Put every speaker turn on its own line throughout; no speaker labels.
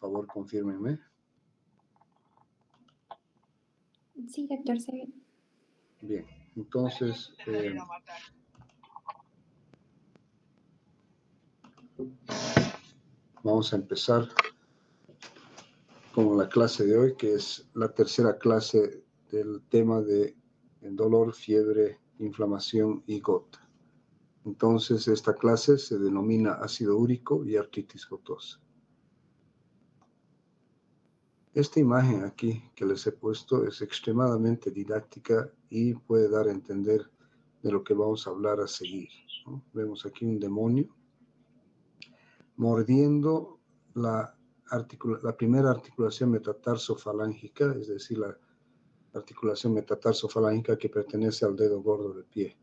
favor, confírmenme.
Sí, doctor, se ve.
Bien, entonces, vamos a empezar con la clase de hoy, que es la tercera clase del tema de dolor, fiebre, inflamación y gota. Entonces, esta clase se denomina ácido úrico y artritis gotosa. Esta imagen aquí que les he puesto es extremadamente didáctica y puede dar a entender de lo que vamos a hablar a seguir, ¿no? Vemos aquí un demonio mordiendo la primera articulación metatarsofalángica, es decir, la articulación metatarsofalángica que pertenece al dedo gordo del pie.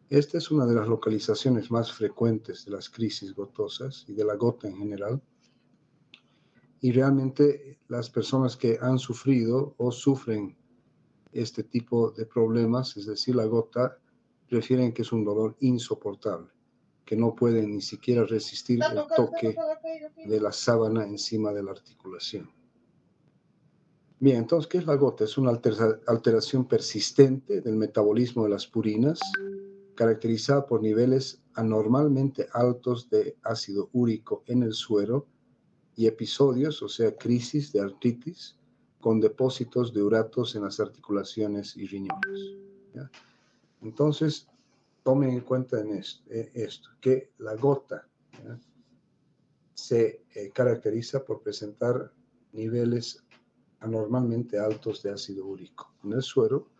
Esta es una de las localizaciones más frecuentes de las crisis gotosas y de la gota en general. Y realmente las personas que han sufrido o sufren este tipo de problemas, es decir, la gota, refieren que es un dolor insoportable, que no pueden ni siquiera resistir el toque de la sábana encima de la articulación. Bien, entonces, ¿qué es la gota? Es una alteración persistente del metabolismo de las purinas, caracterizada por niveles anormalmente altos de ácido úrico en el suero y episodios, o sea, crisis de artritis, con depósitos de uratos en las articulaciones y riñones, ¿ya? Entonces, tomen en cuenta en esto, que la gota, ¿ya?, se caracteriza por presentar niveles anormalmente altos de ácido úrico en el suero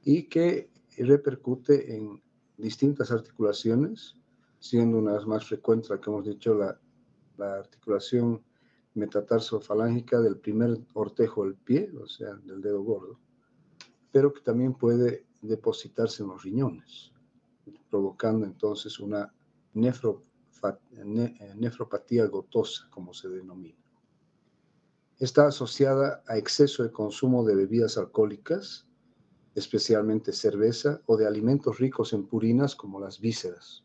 y que repercute en distintas articulaciones, siendo una de las más frecuentes, la que hemos dicho, la articulación metatarsofalángica del primer ortejo del pie, o sea, del dedo gordo, pero que también puede depositarse en los riñones, provocando entonces una nefropatía gotosa, como se denomina. Está asociada a exceso de consumo de bebidas alcohólicas, especialmente cerveza, o de alimentos ricos en purinas como las vísceras.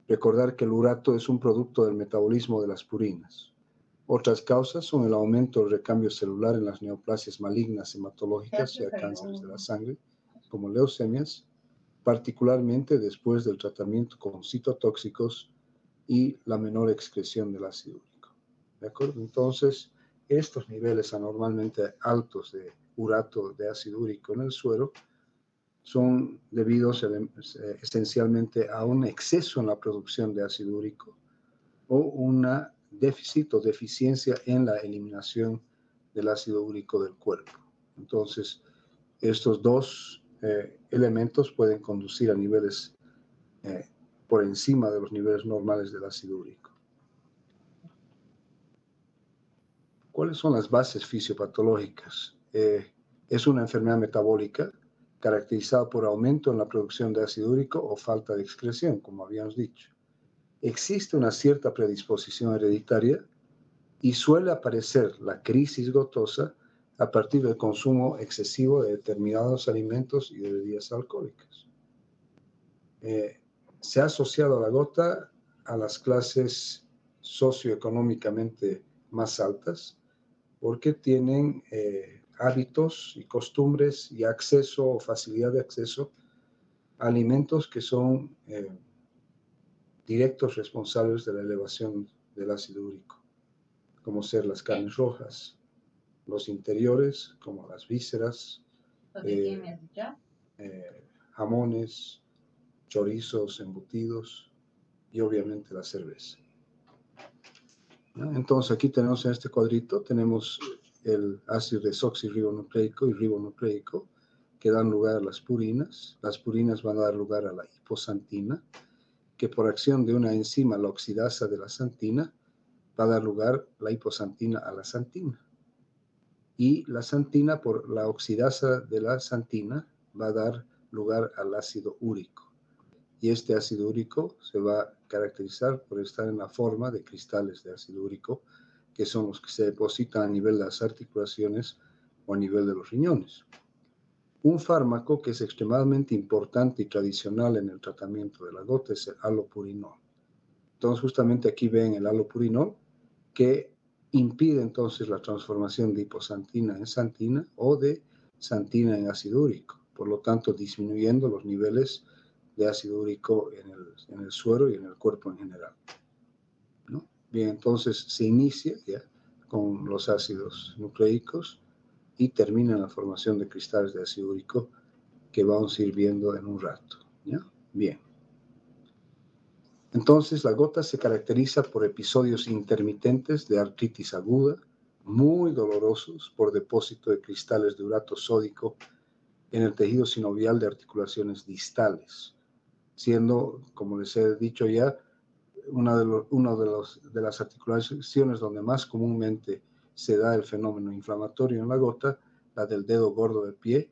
Recordar que el urato es un producto del metabolismo de las purinas. Otras causas son el aumento del recambio celular en las neoplasias malignas hematológicas, o sea, cánceres de la sangre, como leucemias, particularmente después del tratamiento con citotóxicos, y la menor excreción del ácido úrico. ¿De acuerdo? Entonces, estos niveles anormalmente altos de urato, de ácido úrico en el suero, son debidos esencialmente a un exceso en la producción de ácido úrico o un déficit o deficiencia en la eliminación del ácido úrico del cuerpo. Entonces, estos dos elementos pueden conducir a niveles por encima de los niveles normales del ácido úrico. ¿Cuáles son las bases fisiopatológicas? Es una enfermedad metabólica caracterizada por aumento en la producción de ácido úrico o falta de excreción, como habíamos dicho. Existe una cierta predisposición hereditaria y suele aparecer la crisis gotosa a partir del consumo excesivo de determinados alimentos y de bebidas alcohólicas. Se ha asociado a la gota a las clases socioeconómicamente más altas porque tienen hábitos y costumbres y acceso o facilidad de acceso a alimentos que son directos responsables de la elevación del ácido úrico, como ser las carnes rojas, los interiores, como las vísceras, jamones, chorizos, embutidos y obviamente la cerveza. ¿No? Entonces aquí tenemos en este cuadrito, tenemos el ácido desoxirribonucleico y ribonucleico que dan lugar a las purinas. Las purinas van a dar lugar a la hiposantina, que por acción de una enzima, la oxidasa de la santina, va a dar lugar la hiposantina a la santina. Y la santina, por la oxidasa de la santina, va a dar lugar al ácido úrico. Y este ácido úrico se va a caracterizar por estar en la forma de cristales de ácido úrico, que son los que se depositan a nivel de las articulaciones o a nivel de los riñones. Un fármaco que es extremadamente importante y tradicional en el tratamiento de la gota es el alopurinol. Entonces, justamente aquí ven el alopurinol, que impide entonces la transformación de hiposantina en santina o de santina en ácido úrico, por lo tanto disminuyendo los niveles de ácido úrico en el suero y en el cuerpo en general, ¿no? Bien, entonces se inicia ya con los ácidos nucleicos y termina en la formación de cristales de ácido úrico que vamos a ir viendo en un rato, ¿ya? Bien. Entonces, la gota se caracteriza por episodios intermitentes de artritis aguda, muy dolorosos por depósito de cristales de urato sódico en el tejido sinovial de articulaciones distales, siendo, como les he dicho ya, una de las articulaciones donde más comúnmente se da el fenómeno inflamatorio en la gota, la del dedo gordo del pie,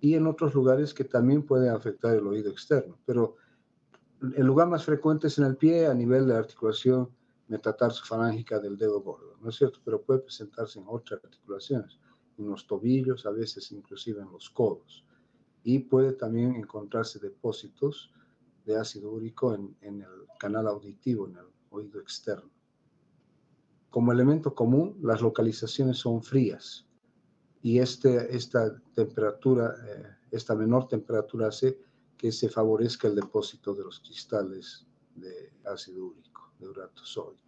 y en otros lugares que también pueden afectar el oído externo, pero el lugar más frecuente es en el pie a nivel de la articulación metatarsofarángica del dedo gordo, ¿no es cierto? Pero puede presentarse en otras articulaciones, en los tobillos, a veces inclusive en los codos. Y puede también encontrarse depósitos de ácido úrico en el canal auditivo, en el oído externo. Como elemento común, las localizaciones son frías y esta menor temperatura hace que se favorezca el depósito de los cristales de ácido úrico, de urato sódico.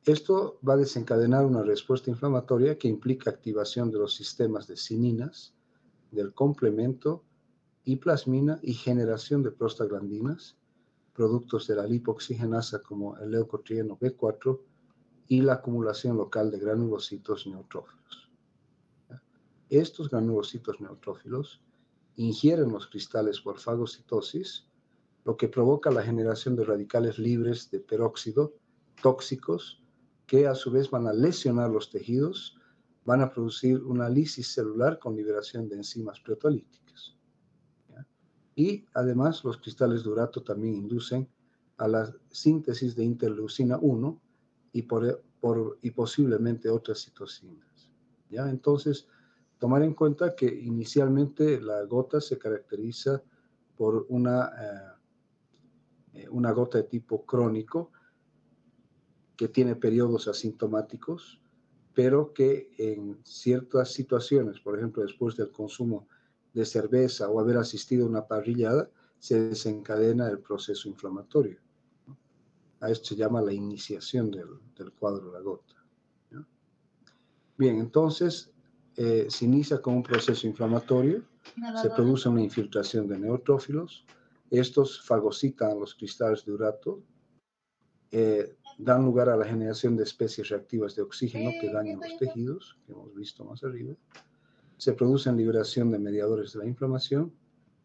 Esto va a desencadenar una respuesta inflamatoria que implica activación de los sistemas de cininas, del complemento y plasmina y generación de prostaglandinas, productos de la lipoxigenasa como el leucotrieno B4 y la acumulación local de granulocitos neutrófilos. Estos granulocitos neutrófilos ingieren los cristales por fagocitosis, lo que provoca la generación de radicales libres de peróxido tóxicos que a su vez van a lesionar los tejidos, van a producir una lisis celular con liberación de enzimas proteolíticas. Y además los cristales de urato también inducen a la síntesis de interleucina 1 y posiblemente otras citocinas. ¿Ya? Entonces, tomar en cuenta que inicialmente la gota se caracteriza por una gota de tipo crónico que tiene periodos asintomáticos, pero que en ciertas situaciones, por ejemplo, después del consumo de cerveza o haber asistido a una parrillada, se desencadena el proceso inflamatorio. A esto se llama la iniciación del cuadro de la gota. ¿No? Bien, entonces se inicia con un proceso inflamatorio, se produce una infiltración de neutrófilos, estos fagocitan los cristales de urato, dan lugar a la generación de especies reactivas de oxígeno que dañan los tejidos, que hemos visto más arriba, se produce liberación de mediadores de la inflamación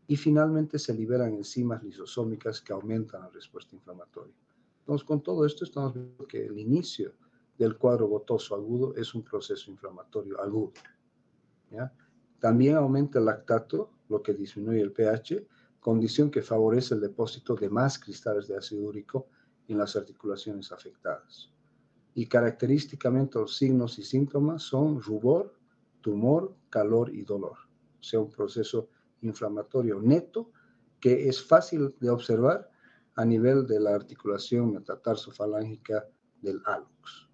y finalmente se liberan enzimas lisosómicas que aumentan la respuesta inflamatoria. Entonces, con todo esto estamos viendo que el inicio del cuadro gotoso agudo es un proceso inflamatorio agudo. ¿Ya? También aumenta el lactato, lo que disminuye el pH, condición que favorece el depósito de más cristales de ácido úrico en las articulaciones afectadas. Y característicamente los signos y síntomas son rubor, tumor, calor y dolor. O sea, un proceso inflamatorio neto que es fácil de observar a nivel de la articulación metatarsofarángica del hálux.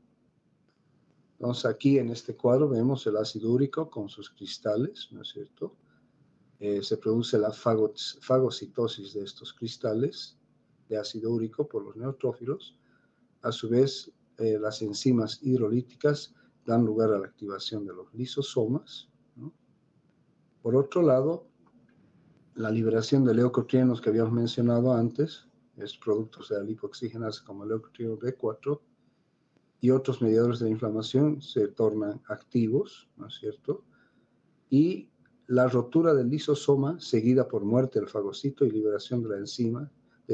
Entonces aquí en este cuadro vemos el ácido úrico con sus cristales, ¿no es cierto? Se produce la fagocitosis de estos cristales de ácido úrico por los neutrófilos. A su vez, las enzimas hidrolíticas dan lugar a la activación de los lisosomas, ¿no? Por otro lado, la liberación de leucotrienos que habíamos mencionado antes, es productos de la lipoxigenasa como el leucotrieno B4, y otros mediadores de la inflamación se tornan activos, ¿no es cierto? Y la rotura del lisosoma, seguida por muerte del fagocito y liberación de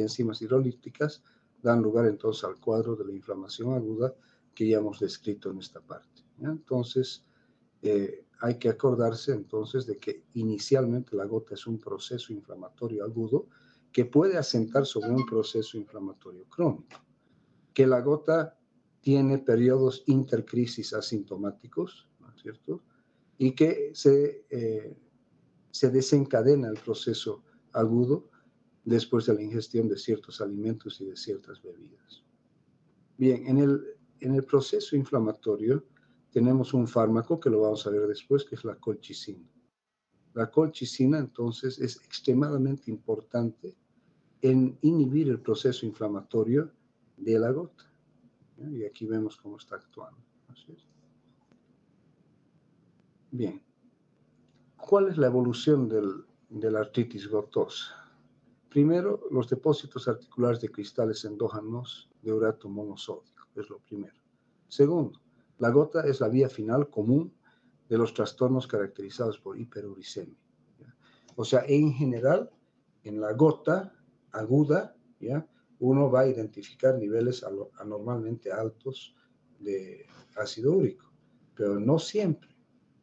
enzimas hidrolíticas, dan lugar entonces al cuadro de la inflamación aguda que ya hemos descrito en esta parte. ¿Ya? Entonces, hay que acordarse entonces de que inicialmente la gota es un proceso inflamatorio agudo que puede asentar sobre un proceso inflamatorio crónico, que la gota tiene periodos intercrisis asintomáticos, ¿no es cierto? Y que se desencadena el proceso agudo después de la ingestión de ciertos alimentos y de ciertas bebidas. Bien, en el en el proceso inflamatorio tenemos un fármaco que lo vamos a ver después, que es la colchicina. La colchicina, entonces, es extremadamente importante en inhibir el proceso inflamatorio de la gota. Y aquí vemos cómo está actuando. Así es. Bien. ¿Cuál es la evolución de la artritis gotosa? Primero, los depósitos articulares de cristales endógenos de urato monosódico, es lo primero. Segundo, la gota es la vía final común de los trastornos caracterizados por hiperuricemia. O sea, en general, en la gota aguda, ¿ya? Uno va a identificar niveles anormalmente altos de ácido úrico, pero no siempre,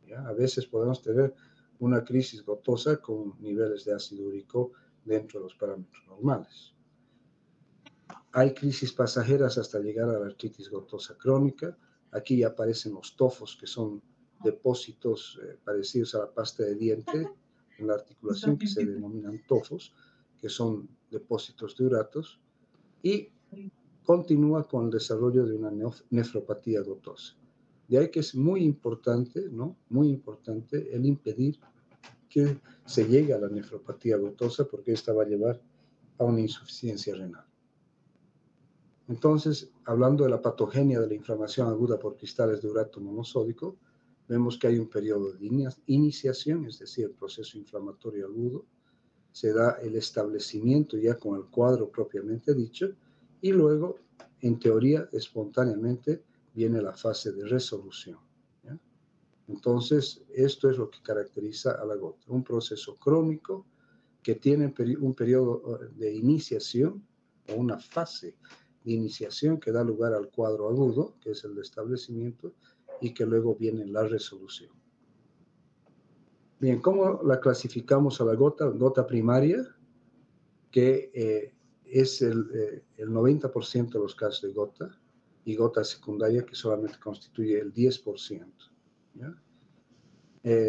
¿ya? A veces podemos tener una crisis gotosa con niveles de ácido úrico dentro de los parámetros normales. Hay crisis pasajeras hasta llegar a la artritis gotosa crónica. Aquí ya aparecen los tofos, que son depósitos parecidos a la pasta de diente en la articulación, que se denominan tofos, que son depósitos de uratos, y continúa con el desarrollo de una nefropatía gotosa. De ahí que es muy importante, ¿no? Muy importante el impedir que se llegue a la nefropatía gotosa, porque esta va a llevar a una insuficiencia renal. Entonces, hablando de la patogenia de la inflamación aguda por cristales de urato monosódico, vemos que hay un periodo de iniciación, es decir, el proceso inflamatorio agudo, se da el establecimiento ya con el cuadro propiamente dicho, y luego, en teoría, espontáneamente, viene la fase de resolución, ¿ya? Entonces, esto es lo que caracteriza a la gota, un proceso crónico que tiene un periodo de iniciación o una fase de iniciación que da lugar al cuadro agudo, que es el establecimiento, y que luego viene la resolución. Bien, ¿cómo la clasificamos a la gota? Gota primaria, que es el 90% de los casos de gota, y gota secundaria, que solamente constituye el 10%. ¿Ya?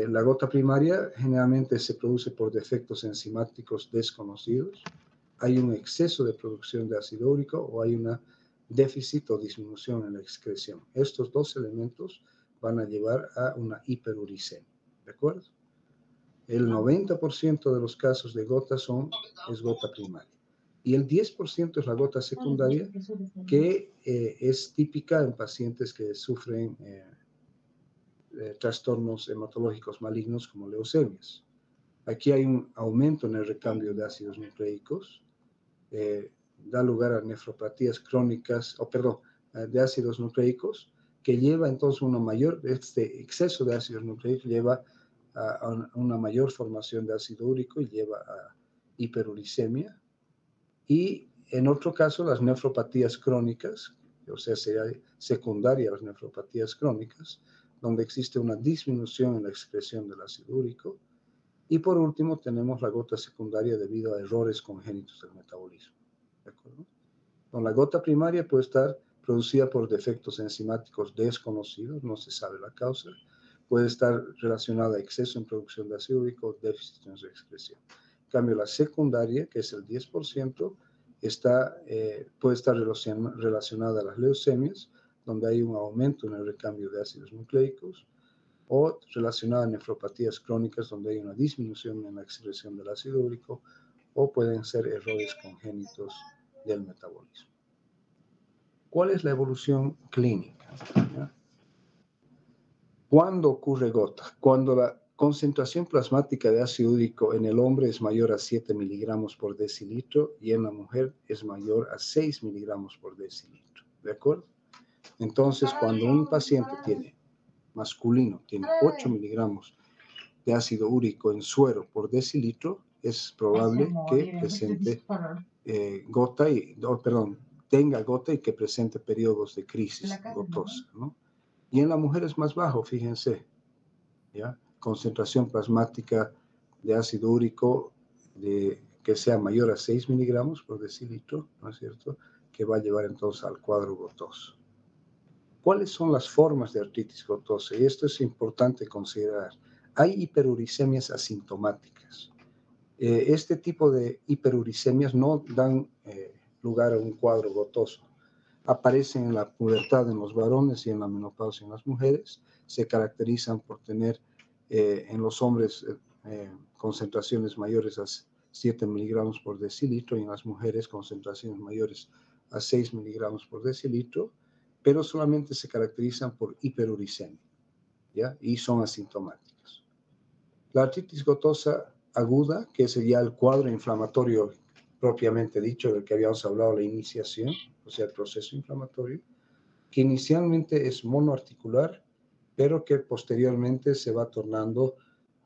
La gota primaria generalmente se produce por defectos enzimáticos desconocidos. Hay un exceso de producción de ácido úrico o hay una déficit o disminución en la excreción. Estos dos elementos van a llevar a una hiperuricemia, ¿de acuerdo? El 90% de los casos de gota es gota primaria. Y el 10% es la gota secundaria, que es típica en pacientes que sufren trastornos hematológicos malignos como leucemias. Aquí hay un aumento en el recambio de ácidos nucleicos, da lugar a nefropatías crónicas, de ácidos nucleicos, que lleva entonces este exceso de ácidos nucleicos lleva a una mayor formación de ácido úrico y lleva a hiperuricemia. Y en otro caso, las nefropatías crónicas, o sea, sería secundaria a las nefropatías crónicas, donde existe una disminución en la excreción del ácido úrico. Y por último, tenemos la gota secundaria debido a errores congénitos del metabolismo. ¿De acuerdo? La gota primaria puede estar producida por defectos enzimáticos desconocidos, no se sabe la causa. Puede estar relacionada a exceso en producción de ácido úrico o déficit en su excreción. En cambio, la secundaria, que es el 10%, puede estar relacionada a las leucemias, donde hay un aumento en el recambio de ácidos nucleicos, o relacionada a nefropatías crónicas, donde hay una disminución en la excreción del ácido úrico, o pueden ser errores congénitos del metabolismo. ¿Cuál es la evolución clínica? ¿Ya? ¿Cuándo ocurre gota? Cuando la concentración plasmática de ácido úrico en el hombre es mayor a 7 miligramos por decilitro y en la mujer es mayor a 6 miligramos por decilitro. ¿De acuerdo? Entonces, cuando un paciente masculino tiene 8 miligramos de ácido úrico en suero por decilitro, es probable que presente tenga gota y que presente periodos de crisis gotosa, ¿no? Y en la mujer es más bajo, fíjense, ¿ya? Concentración plasmática de ácido úrico que sea mayor a 6 miligramos por decilitro, ¿no es cierto?, que va a llevar entonces al cuadro gotoso. ¿Cuáles son las formas de artritis gotosa? Y esto es importante considerar. Hay hiperuricemias asintomáticas. Este tipo de hiperuricemias no dan lugar a un cuadro gotoso. aparecen en la pubertad en los varones y en la menopausia en las mujeres. Se caracterizan por tener en los hombres concentraciones mayores a 7 miligramos por decilitro y en las mujeres concentraciones mayores a 6 miligramos por decilitro, pero solamente se caracterizan por hiperuricemia, ¿ya? Y son asintomáticas. La artritis gotosa aguda, que sería el cuadro inflamatorio propiamente dicho del que habíamos hablado, la iniciación, o sea, el proceso inflamatorio, que inicialmente es monoarticular, pero que posteriormente se va tornando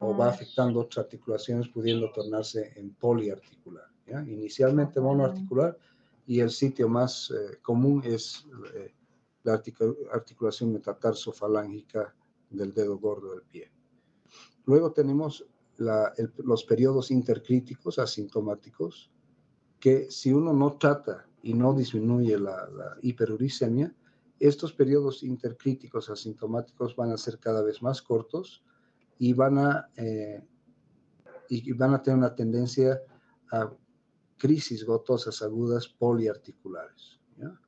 o va afectando otras articulaciones, pudiendo tornarse en poliarticular, ¿ya? Inicialmente monoarticular, y el sitio más común es la articulación metatarsofalángica del dedo gordo del pie. Luego tenemos los periodos intercríticos asintomáticos, que si uno no trata y no disminuye la hiperuricemia, estos periodos intercríticos asintomáticos van a ser cada vez más cortos y van a tener una tendencia a crisis gotosas agudas poliarticulares, ¿ya?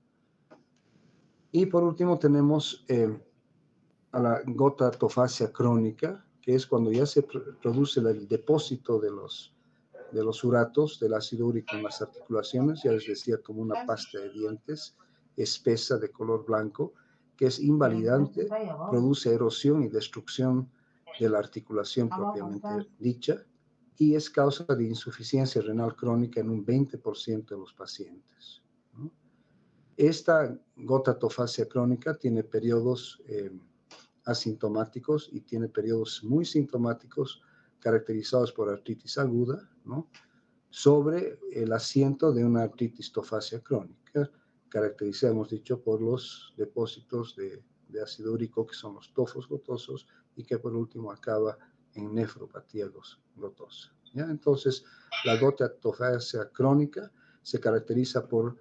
Y por último tenemos a la gota tofacia crónica, que es cuando ya se produce el depósito de los uratos, del ácido úrico en las articulaciones, ya les decía, como una pasta de dientes espesa de color blanco, que es invalidante, produce erosión y destrucción de la articulación propiamente dicha, y es causa de insuficiencia renal crónica en un 20% de los pacientes, ¿no? Esta gota tofacia crónica tiene periodos asintomáticos y tiene periodos muy sintomáticos caracterizados por artritis aguda, ¿no?, sobre el asiento de una artritis tofacia crónica, caracterizada, hemos dicho, por los depósitos de ácido úrico, que son los tofos gotosos, y que por último acaba en nefropatía gotosa, ¿ya? Entonces, la gota tofacia crónica se caracteriza por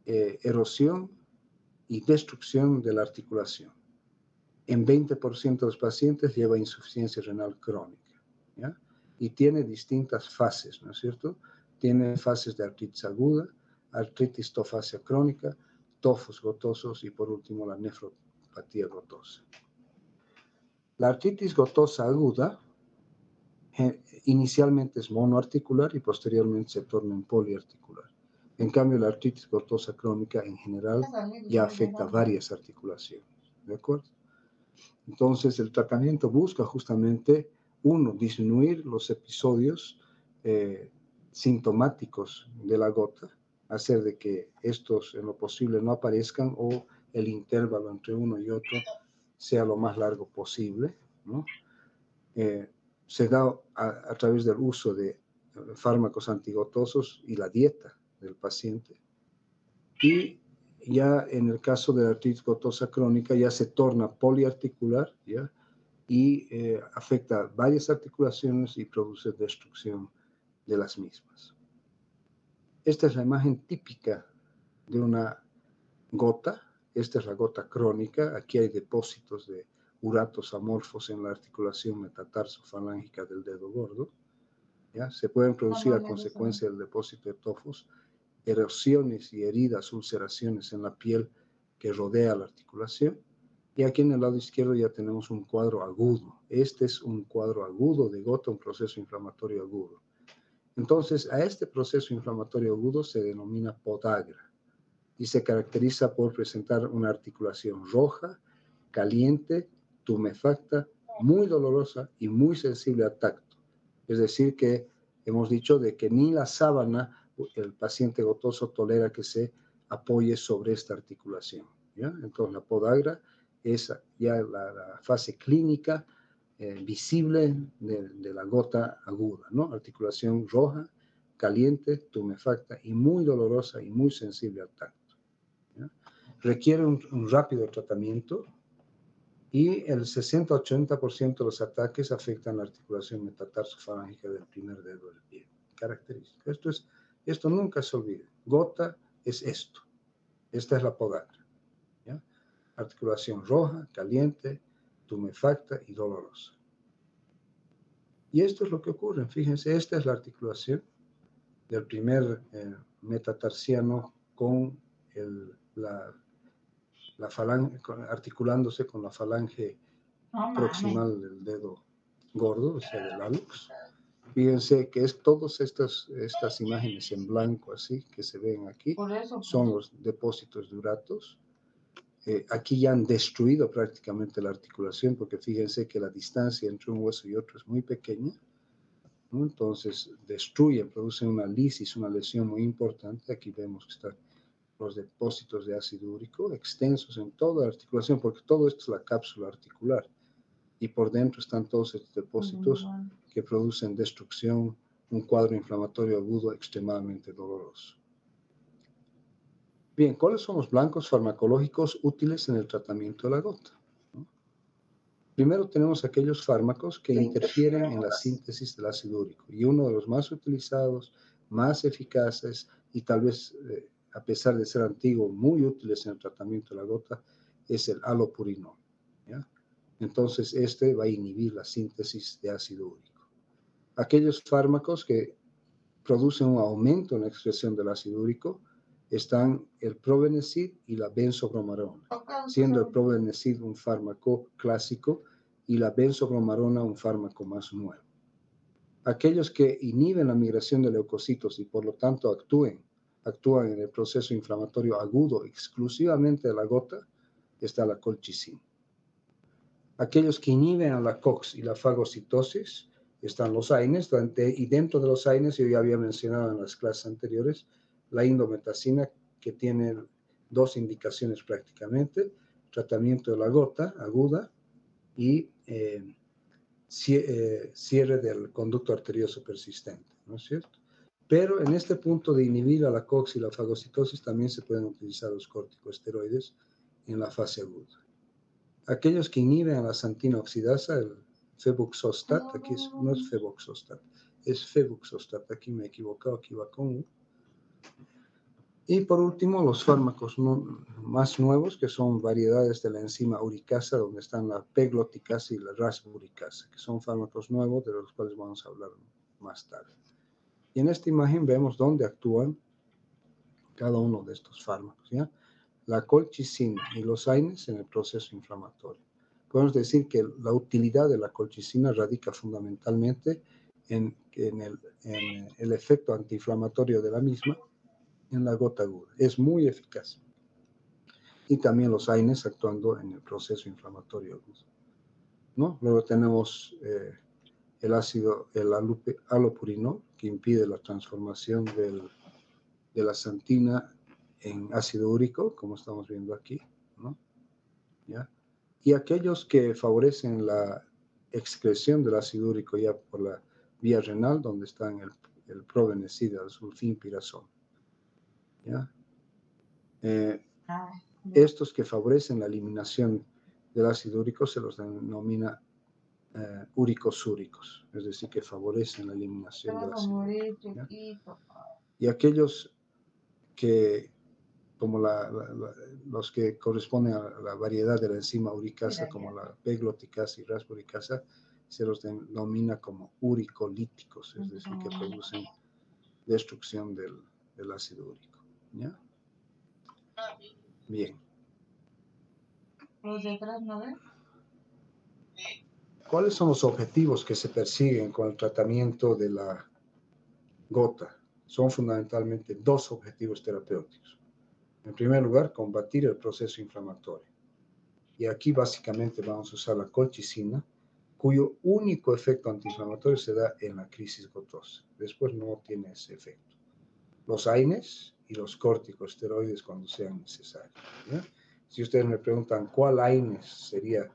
erosión y destrucción de la articulación. En 20% de los pacientes lleva insuficiencia renal crónica, ¿ya? Y tiene distintas fases, ¿no es cierto? Tiene fases de artritis aguda, artritis tofacia crónica, tofos gotosos y por último la nefropatía gotosa. La artritis gotosa aguda inicialmente es monoarticular y posteriormente se torna en poliarticular. En cambio, la artritis gotosa crónica en general ya afecta varias articulaciones, ¿de acuerdo? Entonces, el tratamiento busca justamente, uno, disminuir los episodios sintomáticos de la gota, hacer de que estos en lo posible no aparezcan o el intervalo entre uno y otro sea lo más largo posible, ¿no? Se da a través del uso de fármacos antigotosos y la dieta del paciente. Y ya en el caso de la artritis gotosa crónica ya se torna poliarticular, ¿ya? Y afecta varias articulaciones y produce destrucción de las mismas. Esta es la imagen típica de una gota. Esta es la gota crónica. Aquí hay depósitos de uratos amorfos en la articulación metatarsofalángica del dedo gordo, ¿ya? Se pueden producir a consecuencia del depósito de tofos erosiones y heridas, ulceraciones en la piel que rodea la articulación. Y aquí en el lado izquierdo ya tenemos un cuadro agudo. Este es un cuadro agudo de gota, un proceso inflamatorio agudo. Entonces, a este proceso inflamatorio agudo se denomina podagra y se caracteriza por presentar una articulación roja, caliente, tumefacta, muy dolorosa y muy sensible al tacto. Es decir, que hemos dicho de que ni la sábana el paciente gotoso tolera que se apoye sobre esta articulación, ¿ya? Entonces, la podagra es ya la fase clínica visible de la gota aguda, ¿no? Articulación roja, caliente, tumefacta y muy dolorosa y muy sensible al tacto, ¿ya? Requiere un rápido tratamiento y el 60-80% de los ataques afectan la articulación metatarsofalángica del primer dedo del pie. Característica. Esto nunca se olvide. Gota es esto. Esta es la podagra, ¿ya? Articulación roja, caliente, tumefacta y dolorosa. Y esto es lo que ocurre. Fíjense, esta es la articulación del primer metatarsiano con el la falange, articulándose con la falange proximal del dedo gordo, o sea, del hallux. Fíjense que todas estas imágenes en blanco así que se ven aquí son los depósitos de uratos. Aquí ya han destruido prácticamente la articulación porque fíjense que la distancia entre un hueso y otro es muy pequeña, ¿no? Entonces destruyen, producen una lisis, una lesión muy importante. Aquí vemos que están los depósitos de ácido úrico extensos en toda la articulación porque todo esto es la cápsula articular. Y por dentro están todos estos depósitos que producen destrucción, un cuadro inflamatorio agudo extremadamente doloroso. Bien, ¿cuáles son los blancos farmacológicos útiles en el tratamiento de la gota? Primero tenemos aquellos fármacos que interfieren en la síntesis del ácido úrico. Y uno de los más utilizados, más eficaces y tal vez, a pesar de ser antiguo, muy útiles en el tratamiento de la gota, es el alopurinol, ¿ya? Entonces, este va a inhibir la síntesis de ácido úrico. Aquellos fármacos que producen un aumento en la expresión del ácido úrico están el probenecid y la benzobromarona, siendo el probenecid un fármaco clásico y la benzobromarona un fármaco más nuevo. Aquellos que inhiben la migración de leucocitos y por lo tanto actúan en el proceso inflamatorio agudo exclusivamente de la gota, está la colchicina. Aquellos que inhiben a la COX y la fagocitosis están los AINES, y dentro de los AINES yo ya había mencionado en las clases anteriores la indometacina, que tiene dos indicaciones prácticamente: tratamiento de la gota aguda y cierre del conducto arterioso persistente, ¿no es cierto? Pero en este punto de inhibir a la COX y la fagocitosis también se pueden utilizar los corticosteroides en la fase aguda. Aquellos que inhiben a la santina oxidasa, el febuxostat, aquí no es febuxostat, es febuxostat, aquí me he equivocado, aquí va con U. Y por último, los fármacos más nuevos, que son variedades de la enzima uricasa, donde están la pegloticasa y la rasburicasa, que son fármacos nuevos de los cuales vamos a hablar más tarde. Y en esta imagen vemos dónde actúan cada uno de estos fármacos, ¿ya? La colchicina y los AINES en el proceso inflamatorio. Podemos decir que la utilidad de la colchicina radica fundamentalmente en el efecto antiinflamatorio de la misma en la gota aguda. Es muy eficaz. Y también los AINES actuando en el proceso inflamatorio agudo, ¿no? Luego tenemos el alopurinol, que impide la transformación de la santina en ácido úrico, como estamos viendo aquí, ¿no? ¿Ya? Y aquellos que favorecen la excreción del ácido úrico ya por la vía renal, donde están el probenecid, el sulfimpirazol, ¿ya? Estos que favorecen la eliminación del ácido úrico se los denomina uricosúricos, es decir, que favorecen la eliminación del ácido úrico, ¿ya? Y aquellos que, como los que corresponden a la variedad de la enzima uricasa, como la pegloticasa y rasburicasa, se los denomina como uricolíticos, es decir, que producen destrucción del ácido úrico, ¿ya? Bien. ¿Cuáles son los objetivos que se persiguen con el tratamiento de la gota? Son fundamentalmente dos objetivos terapéuticos. En primer lugar, combatir el proceso inflamatorio. Y aquí básicamente vamos a usar la colchicina, cuyo único efecto antiinflamatorio se da en la crisis gotosa. Después no tiene ese efecto. Los AINES y los corticosteroides cuando sean necesarios, ¿ya? Si ustedes me preguntan cuál AINES sería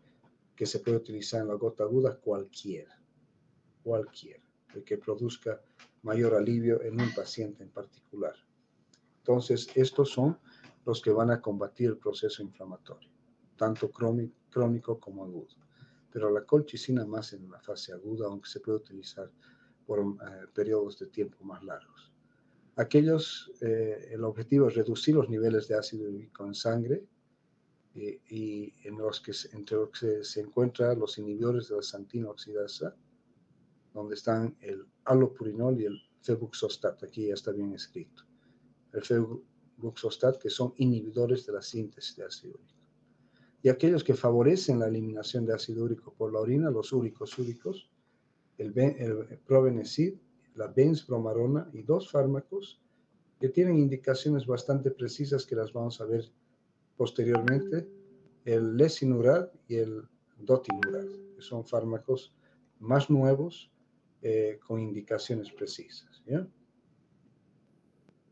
que se puede utilizar en la gota aguda, cualquiera, el que produzca mayor alivio en un paciente en particular. Entonces, estos son los que van a combatir el proceso inflamatorio, tanto crónico como agudo. Pero la colchicina más en la fase aguda, aunque se puede utilizar por periodos de tiempo más largos. El objetivo es reducir los niveles de ácido úrico en sangre, y entre los que se encuentran los inhibidores de la santina oxidasa, donde están el alopurinol y el febuxostat. Aquí ya está bien escrito. El febuxostat, que son inhibidores de la síntesis de ácido úrico. Y aquellos que favorecen la eliminación de ácido úrico por la orina, los úricos, el probenecid, la benzbromarona y dos fármacos que tienen indicaciones bastante precisas que las vamos a ver posteriormente, el lesinurad y el dotinurad, que son fármacos más nuevos con indicaciones precisas, ¿ya?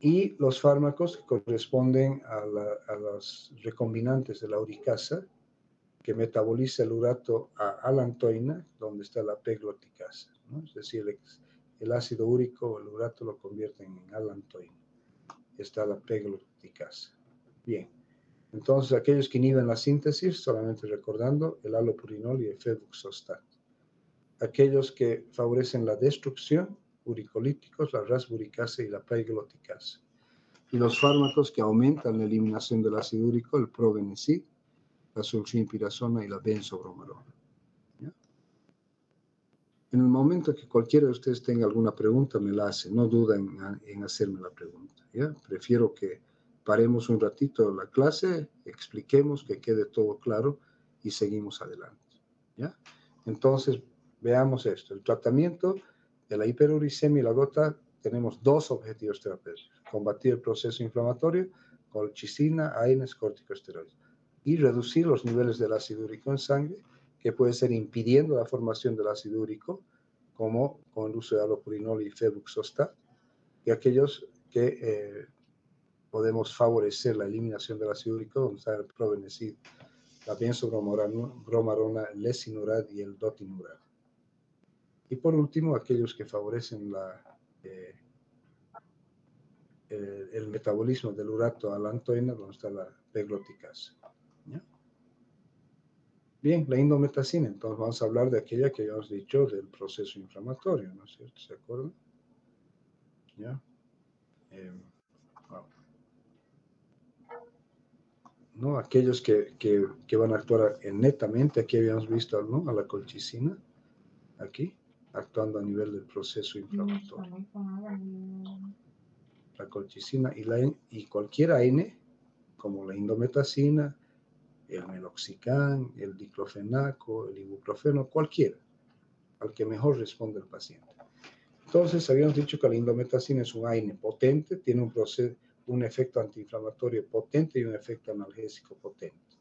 Y los fármacos que corresponden a los recombinantes de la uricasa, que metaboliza el urato a alantoína, donde está la pegloticasa, ¿no? Es decir, el ácido úrico o el urato lo convierten en alantoína. Está la pegloticasa. Bien, entonces aquellos que inhiben la síntesis, solamente recordando, el allopurinol y el febuxostat. Aquellos que favorecen la destrucción, uricolíticos, la rasburicasa y la pegloticasa. Y los fármacos que aumentan la eliminación del ácido úrico, el probenecid, la sulfimpirazona y la benzobromarona. ¿Ya? En el momento que cualquiera de ustedes tenga alguna pregunta, me la hace. No duden en hacerme la pregunta. ¿Ya? Prefiero que paremos un ratito la clase, expliquemos, que quede todo claro y seguimos adelante. ¿Ya? Entonces, veamos esto. El tratamiento de la hiperuricemia y la gota, tenemos dos objetivos terapéuticos. Combatir el proceso inflamatorio, colchicina, AINES, corticosteroides. Y reducir los niveles del ácido úrico en sangre, que puede ser impidiendo la formación del ácido úrico, como con el uso de allopurinol y febuxostat, y aquellos que podemos favorecer la eliminación del ácido úrico, donde está el probenecid, la benzobromarona, el lesinurad y el dotinurad. Y por último, aquellos que favorecen el metabolismo del urato a la alantoína, donde está la pegloticasa. ¿Ya? Bien, la indometacina, entonces vamos a hablar de aquella que ya hemos dicho del proceso inflamatorio, ¿no es cierto? ¿Se acuerdan? ¿Ya? ¿No? Aquellos que van a actuar netamente, aquí habíamos visto, ¿no? A la colchicina, aquí, actuando a nivel del proceso inflamatorio. La colchicina y cualquier AINE, como la indometacina, el meloxicam, el diclofenaco, el ibuprofeno, cualquiera, al que mejor responde el paciente. Entonces, habíamos dicho que la indometacina es un AINE potente, tiene un efecto antiinflamatorio potente y un efecto analgésico potente.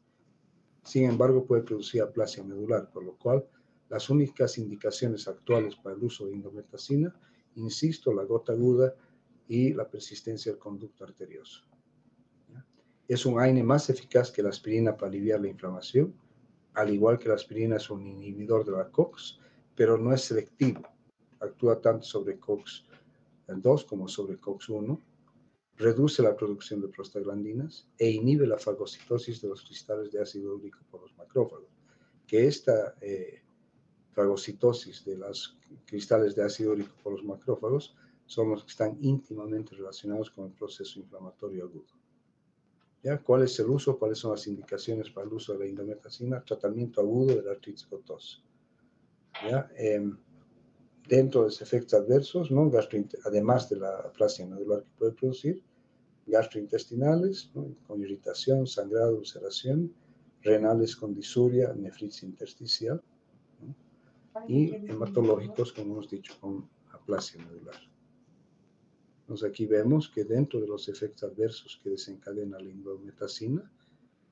Sin embargo, puede producir aplasia medular, por lo cual las únicas indicaciones actuales para el uso de indometacina, insisto, la gota aguda y la persistencia del conducto arterioso. Es un AINE más eficaz que la aspirina para aliviar la inflamación, al igual que la aspirina es un inhibidor de la COX, pero no es selectivo. Actúa tanto sobre COX-2 como sobre COX-1, reduce la producción de prostaglandinas e inhibe la fagocitosis de los cristales de ácido úrico por los macrófagos. Que esta fagocitosis de los cristales de ácido úrico por los macrófagos son los que están íntimamente relacionados con el proceso inflamatorio agudo. ¿Ya? ¿Cuál es el uso? ¿Cuáles son las indicaciones para el uso de la indometacina? Tratamiento agudo de la artritis gotosa. ¿Ya? Dentro de los efectos adversos, ¿no? Además de la aplasia medular que puede producir, gastrointestinales, ¿no? Con irritación, sangrado, ulceración, renales con disuria, nefritis intersticial, ¿no? Y hematológicos, como hemos dicho, con aplasia medular. Entonces aquí vemos que dentro de los efectos adversos que desencadena la indometacina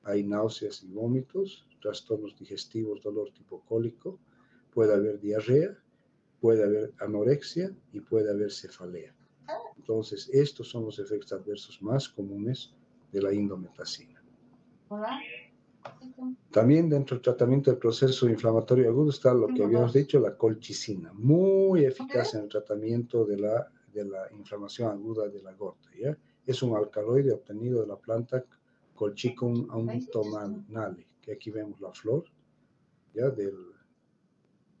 hay náuseas y vómitos, trastornos digestivos, dolor tipo cólico, puede haber diarrea, puede haber anorexia y puede haber cefalea. Entonces estos son los efectos adversos más comunes de la indometacina. También dentro del tratamiento del proceso inflamatorio agudo está lo que habíamos dicho, la colchicina, muy eficaz en el tratamiento de la inflamación aguda de la gota, ¿ya? Es un alcaloide obtenido de la planta Colchicum autumnale, que aquí vemos la flor, ¿ya? De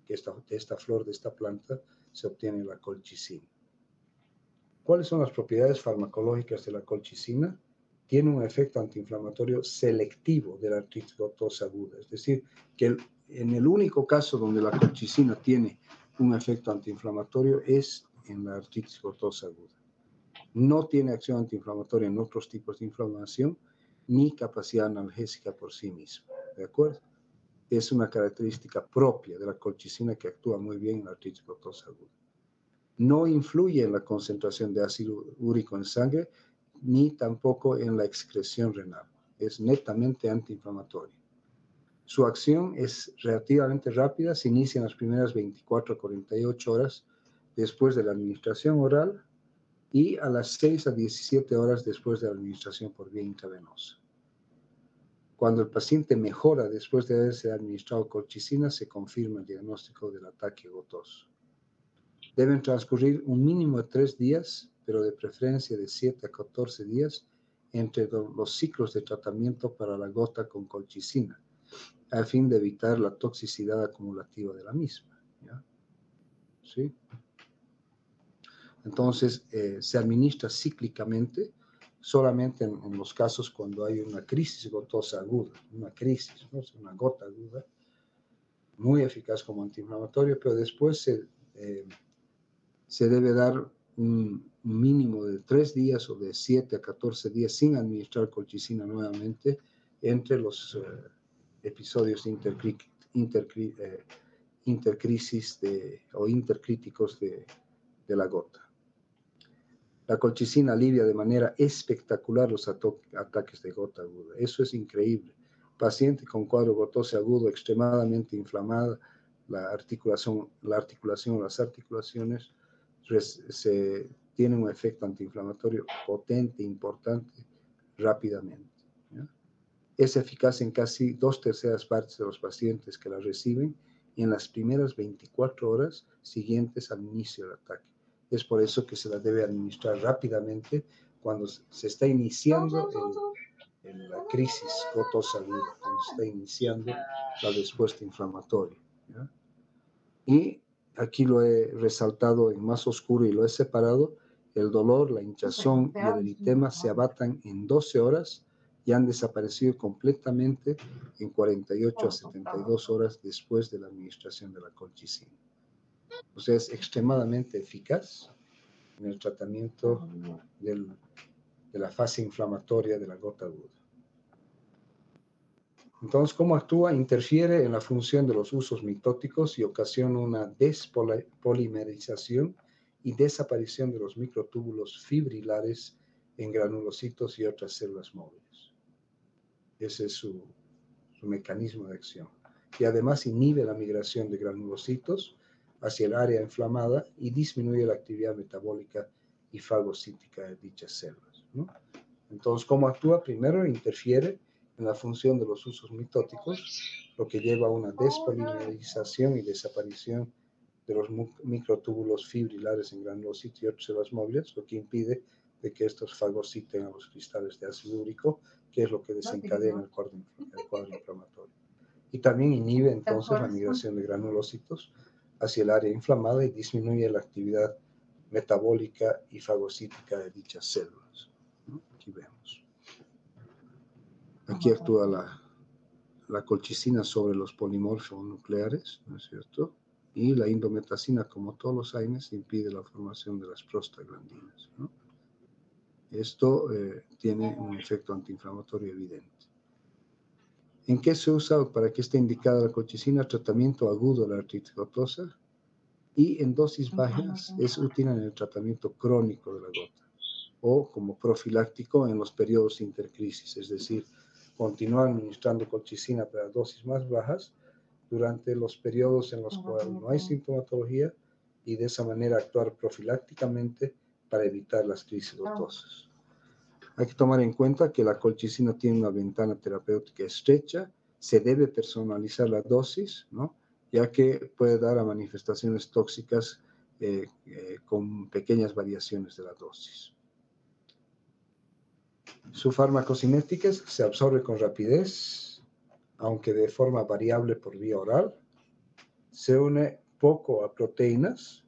esta flor de esta planta se obtiene la colchicina. ¿Cuáles son las propiedades farmacológicas de la colchicina? Tiene un efecto antiinflamatorio selectivo de la artritis gotosa aguda, es decir, que en el único caso donde la colchicina tiene un efecto antiinflamatorio es en la artritis gotosa aguda. No tiene acción antiinflamatoria en otros tipos de inflamación, ni capacidad analgésica por sí misma. ¿De acuerdo? Es una característica propia de la colchicina que actúa muy bien en la artritis gotosa aguda. No influye en la concentración de ácido úrico en sangre, ni tampoco en la excreción renal. Es netamente antiinflamatoria. Su acción es relativamente rápida, se inicia en las primeras 24 a 48 horas después de la administración oral y a las 6 a 17 horas después de la administración por vía intravenosa. Cuando el paciente mejora después de haberse administrado colchicina, se confirma el diagnóstico del ataque gotoso. Deben transcurrir un mínimo de 3 días, pero de preferencia de 7 a 14 días, entre los ciclos de tratamiento para la gota con colchicina, a fin de evitar la toxicidad acumulativa de la misma. ¿Ya? ¿Sí? Entonces, se administra cíclicamente, solamente en los casos cuando hay una crisis gotosa aguda, una crisis, ¿no? Una gota aguda, muy eficaz como antiinflamatorio, pero después se debe dar un mínimo de 3 días o de 7 a 14 días sin administrar colchicina nuevamente entre los episodios intercrisis o intercríticos de la gota. La colchicina alivia de manera espectacular los ataques de gota aguda. Eso es increíble. Paciente con cuadro gotoso agudo extremadamente inflamada, la articulación o las articulaciones tiene un efecto antiinflamatorio potente, importante, rápidamente. ¿Ya? Es eficaz en casi 2/3 partes de los pacientes que la reciben en las primeras 24 horas siguientes al inicio del ataque. Es por eso que se la debe administrar rápidamente cuando se está iniciando la crisis gotosa aguda, cuando se está iniciando la respuesta inflamatoria. ¿Ya? Y aquí lo he resaltado en más oscuro y lo he separado. El dolor, la hinchazón y el eritema se abatan en 12 horas y han desaparecido completamente en 48 a 72 horas después de la administración de la colchicina. O sea, es extremadamente eficaz en el tratamiento de la fase inflamatoria de la gota aguda. Entonces, ¿cómo actúa? Interfiere en la función de los usos mitóticos y ocasiona una despolimerización y desaparición de los microtúbulos fibrilares en granulocitos y otras células móviles. Ese es su mecanismo de acción. Y además inhibe la migración de granulocitos hacia el área inflamada y disminuye la actividad metabólica y fagocítica de dichas células, ¿no? Entonces, ¿cómo actúa? Primero, interfiere en la función de los usos mitóticos, lo que lleva a una despolimerización y desaparición de los microtúbulos fibrilares en granulocitos y otras células móviles, lo que impide de que estos fagociten a los cristales de ácido úrico, que es lo que desencadena el cuadro inflamatorio. Y también inhibe entonces la migración de granulocitos hacia el área inflamada y disminuye la actividad metabólica y fagocítica de dichas células, ¿no? Aquí vemos. Aquí actúa la colchicina sobre los polimorfos nucleares, ¿no es cierto? Y la indometacina, como todos los AINES, impide la formación de las prostaglandinas, ¿no? Esto tiene un efecto antiinflamatorio evidente. ¿En qué se usa o para qué está indicada la colchicina? Tratamiento agudo de la artritis gotosa y en dosis bajas es útil en el tratamiento crónico de la gota o como profiláctico en los periodos intercrisis, es decir, continuar administrando colchicina para dosis más bajas durante los periodos en los cuales no hay sintomatología y de esa manera actuar profilácticamente para evitar las crisis gotosas. Hay que tomar en cuenta que la colchicina tiene una ventana terapéutica estrecha, se debe personalizar la dosis, ¿no? Ya que puede dar a manifestaciones tóxicas con pequeñas variaciones de la dosis. Su farmacocinética se absorbe con rapidez, aunque de forma variable por vía oral. Se une poco a proteínas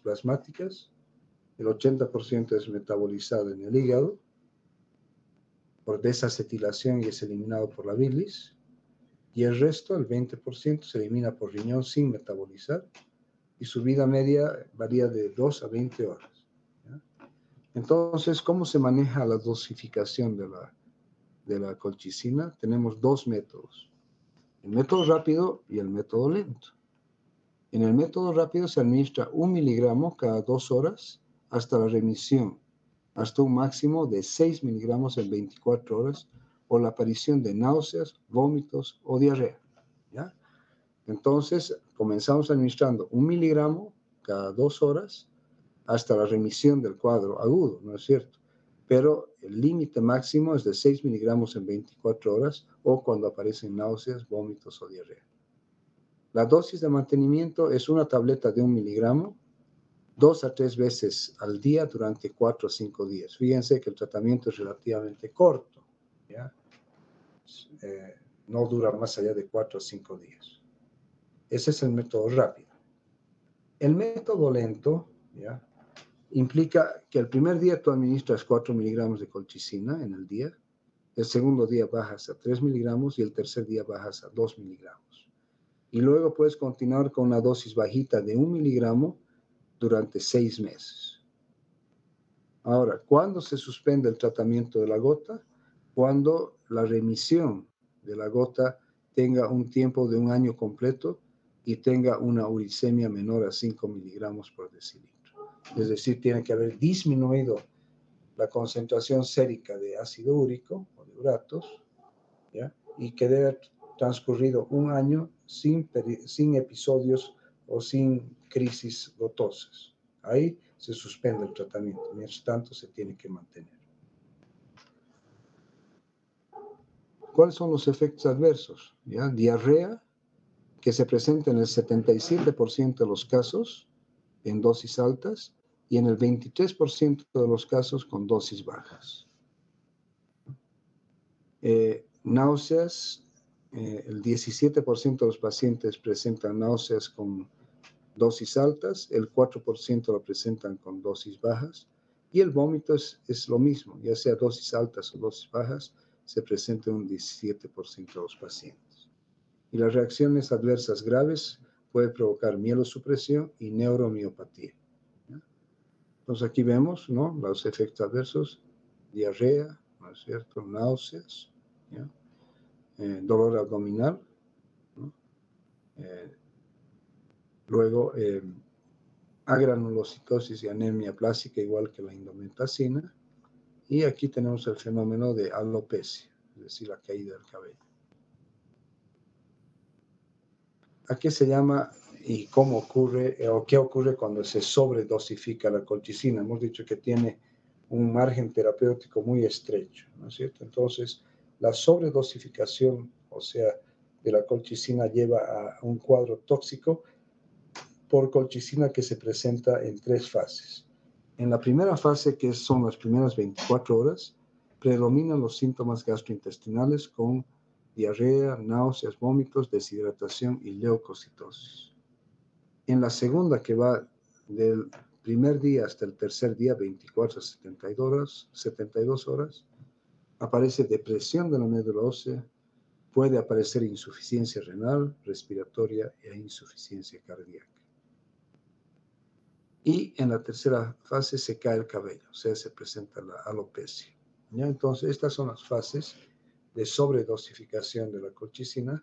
plasmáticas. El 80% es metabolizado en el hígado por desacetilación y es eliminado por la bilis. Y el resto, el 20%, se elimina por riñón sin metabolizar. y su vida media varía de 2 a 20 horas. ¿Ya? Entonces, ¿cómo se maneja la dosificación de la colchicina? Tenemos dos métodos, el método rápido y el método lento. En el método rápido se administra 1 miligramo cada 2 horas hasta la remisión, hasta un máximo de 6 miligramos en 24 horas o la aparición de náuseas, vómitos o diarrea. ¿Ya? Entonces, comenzamos administrando 1 miligramo cada 2 horas hasta la remisión del cuadro agudo, ¿no es cierto? Pero el límite máximo es de 6 miligramos en 24 horas o cuando aparecen náuseas, vómitos o diarrea. La dosis de mantenimiento es una tableta de 1 miligramo, 2 a 3 veces al día durante 4 a 5 días. Fíjense que el tratamiento es relativamente corto, ¿ya? No dura más allá de 4 a 5 días. Ese es el método rápido. El método lento, ¿ya?, implica que el primer día tú administras 4 miligramos de colchicina en el día, el segundo día bajas a 3 miligramos y el tercer día bajas a 2 miligramos. Y luego puedes continuar con una dosis bajita de 1 miligramo durante 6 meses. Ahora, ¿cuándo se suspende el tratamiento de la gota? Cuando la remisión de la gota tenga un tiempo de 1 año completo y tenga una uricemia menor a 5 miligramos por decilitro. Es decir, tiene que haber disminuido la concentración sérica de ácido úrico o de uratos, ¿ya?, y que debe haber transcurrido 1 año sin episodios o sin crisis gotosas. Ahí se suspende el tratamiento, mientras tanto se tiene que mantener. ¿Cuáles son los efectos adversos? ¿Ya? Diarrea, que se presenta en el 77% de los casos en dosis altas y en el 23% de los casos con dosis bajas. Náuseas, el 17% de los pacientes presentan náuseas con dosis altas, el 4% lo presentan con dosis bajas, y el vómito es lo mismo, ya sea dosis altas o dosis bajas, se presenta en un 17% de los pacientes. Y las reacciones adversas graves pueden provocar mielosupresión y neuromiopatía. ¿Ya? Entonces aquí vemos, ¿no?, los efectos adversos: diarrea, ¿no es cierto?, náuseas, ¿ya?, dolor abdominal, ¿no?, luego agranulocitosis y anemia plástica, igual que la indometacina, y aquí tenemos el fenómeno de alopecia, es decir, la caída del cabello. ¿A qué se llama y cómo ocurre, o qué ocurre cuando se sobredosifica la colchicina? Hemos dicho que tiene un margen terapéutico muy estrecho, ¿no es cierto? Entonces, la sobredosificación, o sea, de la colchicina lleva a un cuadro tóxico por colchicina que se presenta en 3 fases. En la primera fase, que son las primeras 24 horas, predominan los síntomas gastrointestinales con diarrea, náuseas, vómitos, deshidratación y leucocitosis. En la segunda, que va del primer día hasta el tercer día, 24 a 72 horas, aparece depresión de la médula ósea, puede aparecer insuficiencia renal, respiratoria e insuficiencia cardíaca. Y en la tercera fase se cae el cabello, o sea, se presenta la alopecia. ¿Ya? Entonces, estas son las fases de sobredosificación de la colchicina,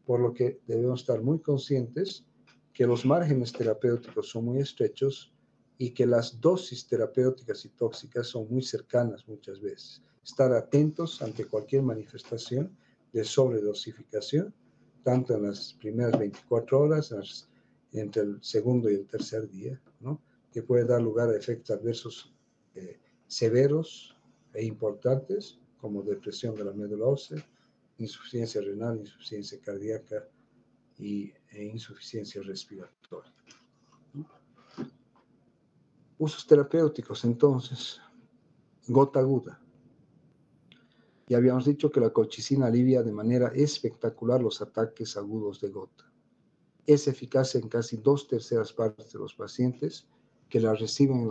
por lo que debemos estar muy conscientes que los márgenes terapéuticos son muy estrechos y que las dosis terapéuticas y tóxicas son muy cercanas muchas veces. Estar atentos ante cualquier manifestación de sobredosificación, tanto en las primeras 24 horas, entre el segundo y el tercer día, ¿no?, que puede dar lugar a efectos adversos severos e importantes, como depresión de la médula ósea, insuficiencia renal, insuficiencia cardíaca e insuficiencia respiratoria. Usos terapéuticos, entonces. Gota aguda. Ya habíamos dicho que la colchicina alivia de manera espectacular los ataques agudos de gota. Es eficaz en casi 2/3 partes de los pacientes que la reciben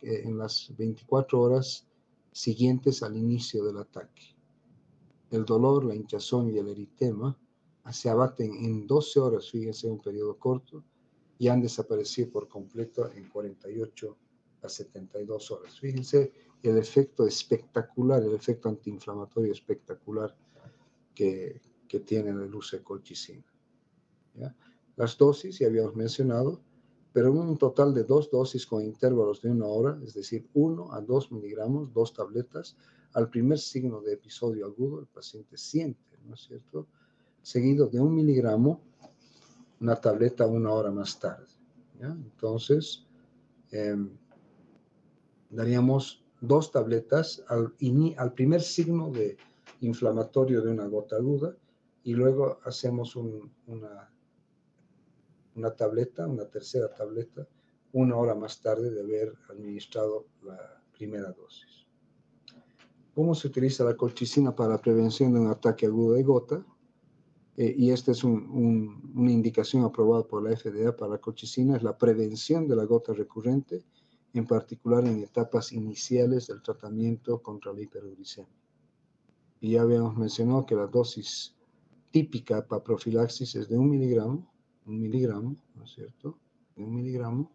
en las 24 horas siguientes al inicio del ataque. El dolor, la hinchazón y el eritema se abaten en 12 horas, fíjense, un periodo corto, y han desaparecido por completo en 48 a 72 horas. Fíjense el efecto espectacular, el efecto antiinflamatorio espectacular que tiene el uso de colchicina. ¿Ya? Las dosis ya habíamos mencionado, pero un total de 2 dosis con intervalos de 1 hora, es decir, 1 a 2 miligramos, 2 tabletas, al primer signo de episodio agudo, el paciente siente, ¿no es cierto? Seguido de 1 miligramo, una tableta 1 hora más tarde. ¿Ya? Entonces, daríamos 2 tabletas al primer signo de inflamatorio de una gota aguda y luego hacemos una tableta, una tercera tableta, 1 hora más tarde de haber administrado la primera dosis. ¿Cómo se utiliza la colchicina para la prevención de un ataque agudo de gota? Y esta es una indicación aprobada por la FDA para la colchicina, es la prevención de la gota recurrente, en particular en etapas iniciales del tratamiento contra la hiperuricemia. Y ya habíamos mencionado que la dosis típica para profilaxis es de 1 miligramo, ¿no es cierto? De 1 miligramo,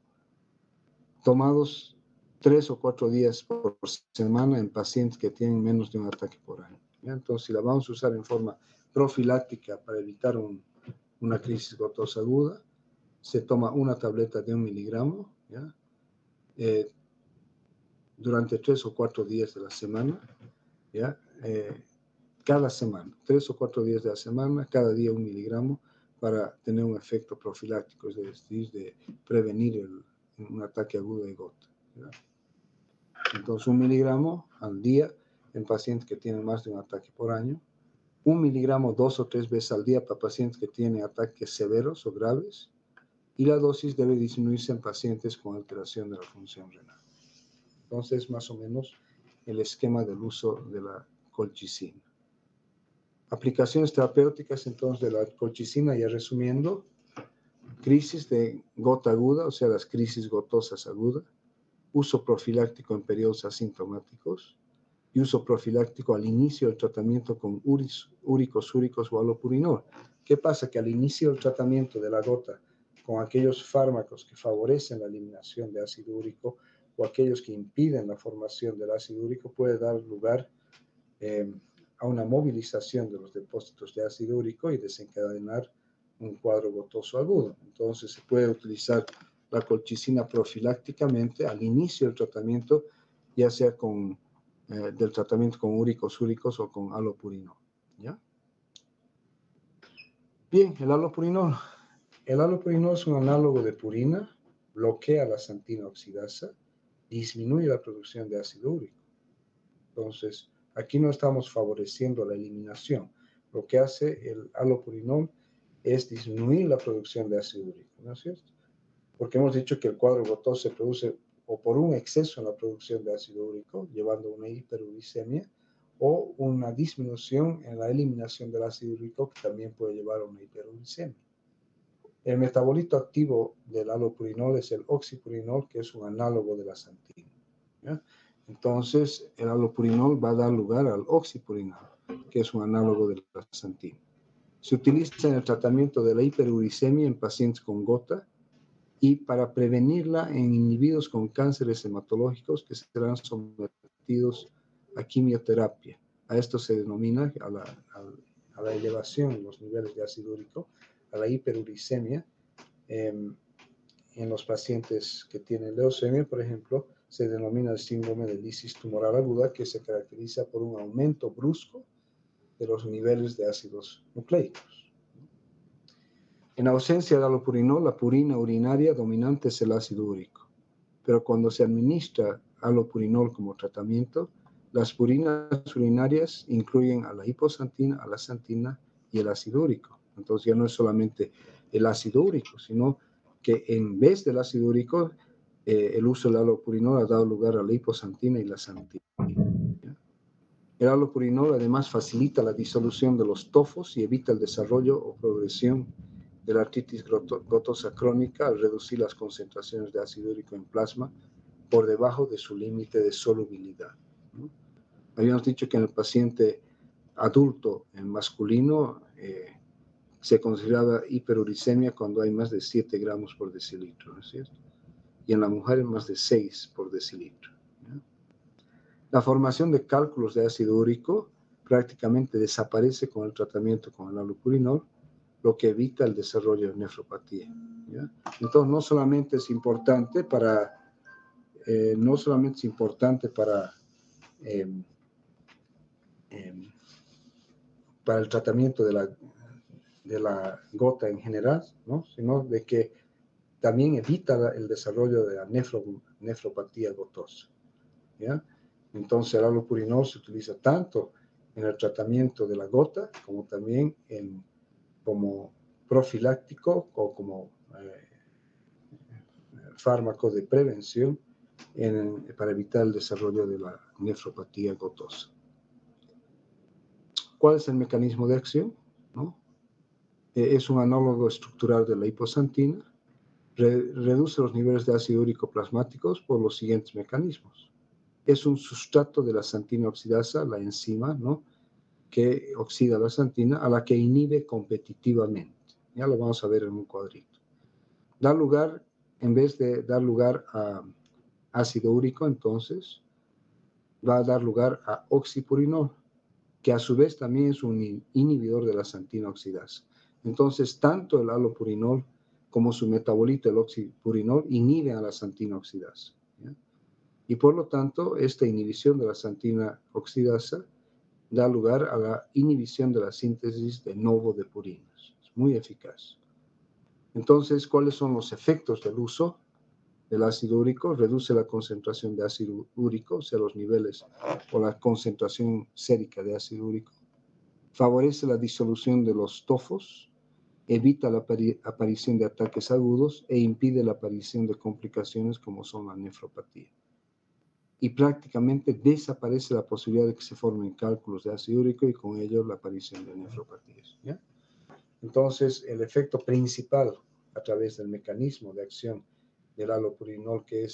tomados 3 o 4 días por semana en pacientes que tienen menos de un ataque por año. ¿Ya? Entonces, si la vamos a usar en forma profiláctica para evitar una crisis gotosa aguda, se toma una tableta de 1 miligramo, ¿ya? Durante 3 o 4 días de la semana, ¿ya? Cada semana, 3 o 4 días de la semana, cada día 1 miligramo, para tener un efecto profiláctico, es decir, de prevenir un ataque agudo de gota. ¿Ya? Entonces, 1 miligramo al día en pacientes que tienen más de un ataque por año, 1 miligramo 2 o 3 veces al día para pacientes que tienen ataques severos o graves, y la dosis debe disminuirse en pacientes con alteración de la función renal. Entonces, más o menos el esquema del uso de la colchicina. Aplicaciones terapéuticas, entonces, de la colchicina, ya resumiendo: crisis de gota aguda, o sea, las crisis gotosas agudas, uso profiláctico en periodos asintomáticos y uso profiláctico al inicio del tratamiento con úricos o alopurinol. ¿Qué pasa? Que al inicio del tratamiento de la gota con aquellos fármacos que favorecen la eliminación de ácido úrico o aquellos que impiden la formación del ácido úrico puede dar lugar a una movilización de los depósitos de ácido úrico y desencadenar un cuadro gotoso agudo. Entonces se puede utilizar la colchicina profilácticamente al inicio del tratamiento, ya sea del tratamiento con úricos o con alopurinol. ¿Ya? Bien, el alopurinol. El alopurinol es un análogo de purina, bloquea la xantina oxidasa, disminuye la producción de ácido úrico. Entonces, aquí no estamos favoreciendo la eliminación. Lo que hace el alopurinol es disminuir la producción de ácido úrico, ¿no es cierto? Porque hemos dicho que el cuadro gotoso se produce o por un exceso en la producción de ácido úrico, llevando a una hiperuricemia, o una disminución en la eliminación del ácido úrico, que también puede llevar a una hiperuricemia. El metabolito activo del alopurinol es el oxipurinol, que es un análogo de la xantina. ¿Ya? Entonces, el alopurinol va a dar lugar al oxipurinol, que es un análogo de la xantina. Se utiliza en el tratamiento de la hiperuricemia en pacientes con gota y para prevenirla en individuos con cánceres hematológicos que serán sometidos a quimioterapia. A esto se denomina, a la elevación en los niveles de ácido úrico, a la hiperuricemia. En los pacientes que tienen leucemia, por ejemplo, se denomina el síndrome de lisis tumoral aguda, que se caracteriza por un aumento brusco de los niveles de ácidos nucleicos. En ausencia de alopurinol, la purina urinaria dominante es el ácido úrico, pero cuando se administra alopurinol como tratamiento, las purinas urinarias incluyen a la hipoxantina, a la xantina y el ácido úrico. Entonces ya no es solamente el ácido úrico, sino que en vez del ácido úrico, el uso del alopurinol ha dado lugar a la hipoxantina y la xantina. El alopurinol además facilita la disolución de los tofos y evita el desarrollo o progresión de la artritis gotosa crónica al reducir las concentraciones de ácido úrico en plasma por debajo de su límite de solubilidad, ¿no? Habíamos dicho que en el paciente adulto, en masculino, Se consideraba hiperuricemia cuando hay más de 7 gramos por decilitro, ¿no es cierto? Y en la mujer más de 6 por decilitro. ¿Ya? La formación de cálculos de ácido úrico prácticamente desaparece con el tratamiento con el allopurinol, lo que evita el desarrollo de nefropatía. ¿Ya? Entonces, no solamente es importante para eh, para el tratamiento de la gota en general, ¿no? Sino de que también evita el desarrollo de la nefropatía gotosa. ¿Ya? Entonces el allopurinol se utiliza tanto en el tratamiento de la gota como también como profiláctico o como fármaco de prevención para evitar el desarrollo de la nefropatía gotosa. ¿Cuál es el mecanismo de acción? ¿No? Es un análogo estructural de la hiposantina. Reduce los niveles de ácido úrico plasmáticos por los siguientes mecanismos. Es un sustrato de la santina oxidasa, la enzima, ¿no?, que oxida la santina, a la que inhibe competitivamente. Ya lo vamos a ver en un cuadrito. Da lugar, en vez de dar lugar a ácido úrico, entonces, va a dar lugar a oxipurinol, que a su vez también es un inhibidor de la santina oxidasa. Entonces, tanto el allopurinol como su metabolito, el oxipurinol, inhiben a la santina oxidasa. ¿Ya? Y por lo tanto, esta inhibición de la santina oxidasa da lugar a la inhibición de la síntesis de novo de purinas. Es muy eficaz. Entonces, ¿cuáles son los efectos del uso del ácido úrico? Reduce la concentración de ácido úrico, o sea, los niveles o la concentración sérica de ácido úrico. Favorece la disolución de los tofos, evita la aparición de ataques agudos e impide la aparición de complicaciones como son la nefropatía. Y prácticamente desaparece la posibilidad de que se formen cálculos de ácido úrico y con ello la aparición de nefropatías. ¿Ya? Entonces, el efecto principal a través del mecanismo de acción del allopurinol, que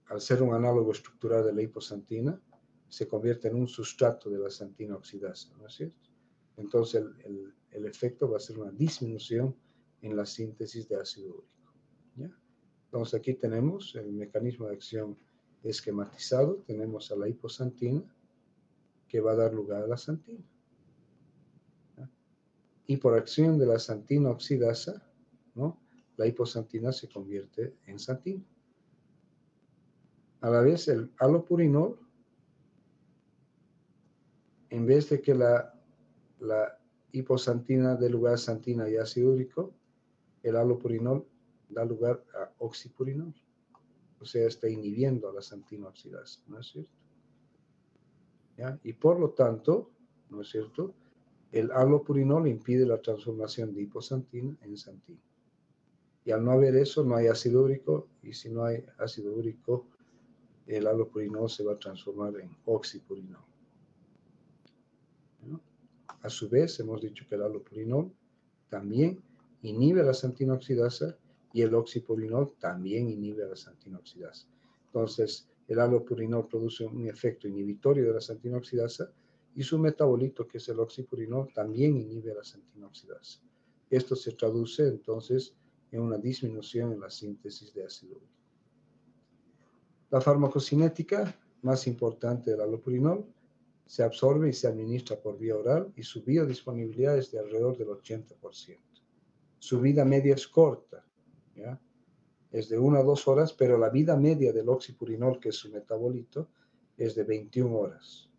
al ser un análogo estructural de la hiposantina, se convierte en un sustrato de la santina oxidasa, ¿no es cierto? Entonces, el efecto va a ser una disminución en la síntesis de ácido úrico. ¿Ya? Entonces, aquí tenemos el mecanismo de acción esquematizado. Tenemos a la hiposantina, que va a dar lugar a la santina. ¿Ya? Y por acción de la santina oxidasa, ¿no?, la hiposantina se convierte en santina. A la vez, el allopurinol, en vez de que la hiposantina dé lugar a santina y ácido úrico, el allopurinol da lugar a oxipurinol. O sea, está inhibiendo a la santina oxidasa, ¿no es cierto? ¿Ya? Y por lo tanto, ¿no es cierto?, el allopurinol impide la transformación de hiposantina en santina. Y al no haber eso, no hay ácido úrico, y si no hay ácido úrico, el allopurinol se va a transformar en oxipurinol. ¿No? A su vez, hemos dicho que el allopurinol también inhibe la santina oxidasa y el oxipurinol también inhibe a la santina oxidasa. Entonces, el allopurinol produce un efecto inhibitorio de la santina oxidasa y su metabolito, que es el oxipurinol, también inhibe a la santina oxidasa. Esto se traduce entonces en una disminución en la síntesis de ácido úrico. La farmacocinética más importante del allopurinol se absorbe y se administra por vía oral y su biodisponibilidad es de alrededor del 80%. Su vida media es corta, ¿ya?, es de 1 a 2 horas, pero la vida media del oxipurinol, que es su metabolito, es de 21 horas.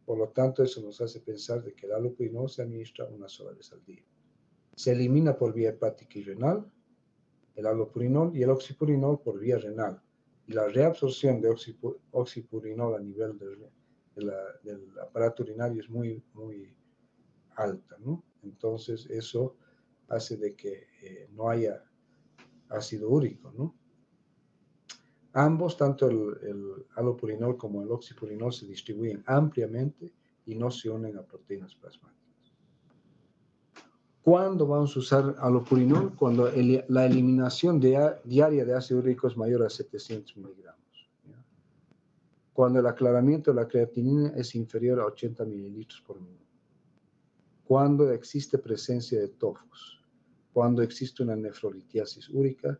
Por lo tanto, eso nos hace pensar de que el allopurinol se administra una sola vez al día. Se elimina por vía hepática y renal el allopurinol y el oxipurinol por vía renal. Y la reabsorción de oxipurinol a nivel del aparato urinario es muy, muy alta, ¿no? Entonces, eso hace de que no haya ácido úrico, ¿no? Ambos, tanto el allopurinol como el oxipurinol, se distribuyen ampliamente y no se unen a proteínas plasmáticas. ¿Cuándo vamos a usar allopurinol? Cuando la eliminación diaria de ácido úrico es mayor a 700 miligramos. ¿Ya? Cuando el aclaramiento de la creatinina es inferior a 80 mililitros por minuto. cuando existe presencia de tofos, cuando existe una nefrolitiasis úrica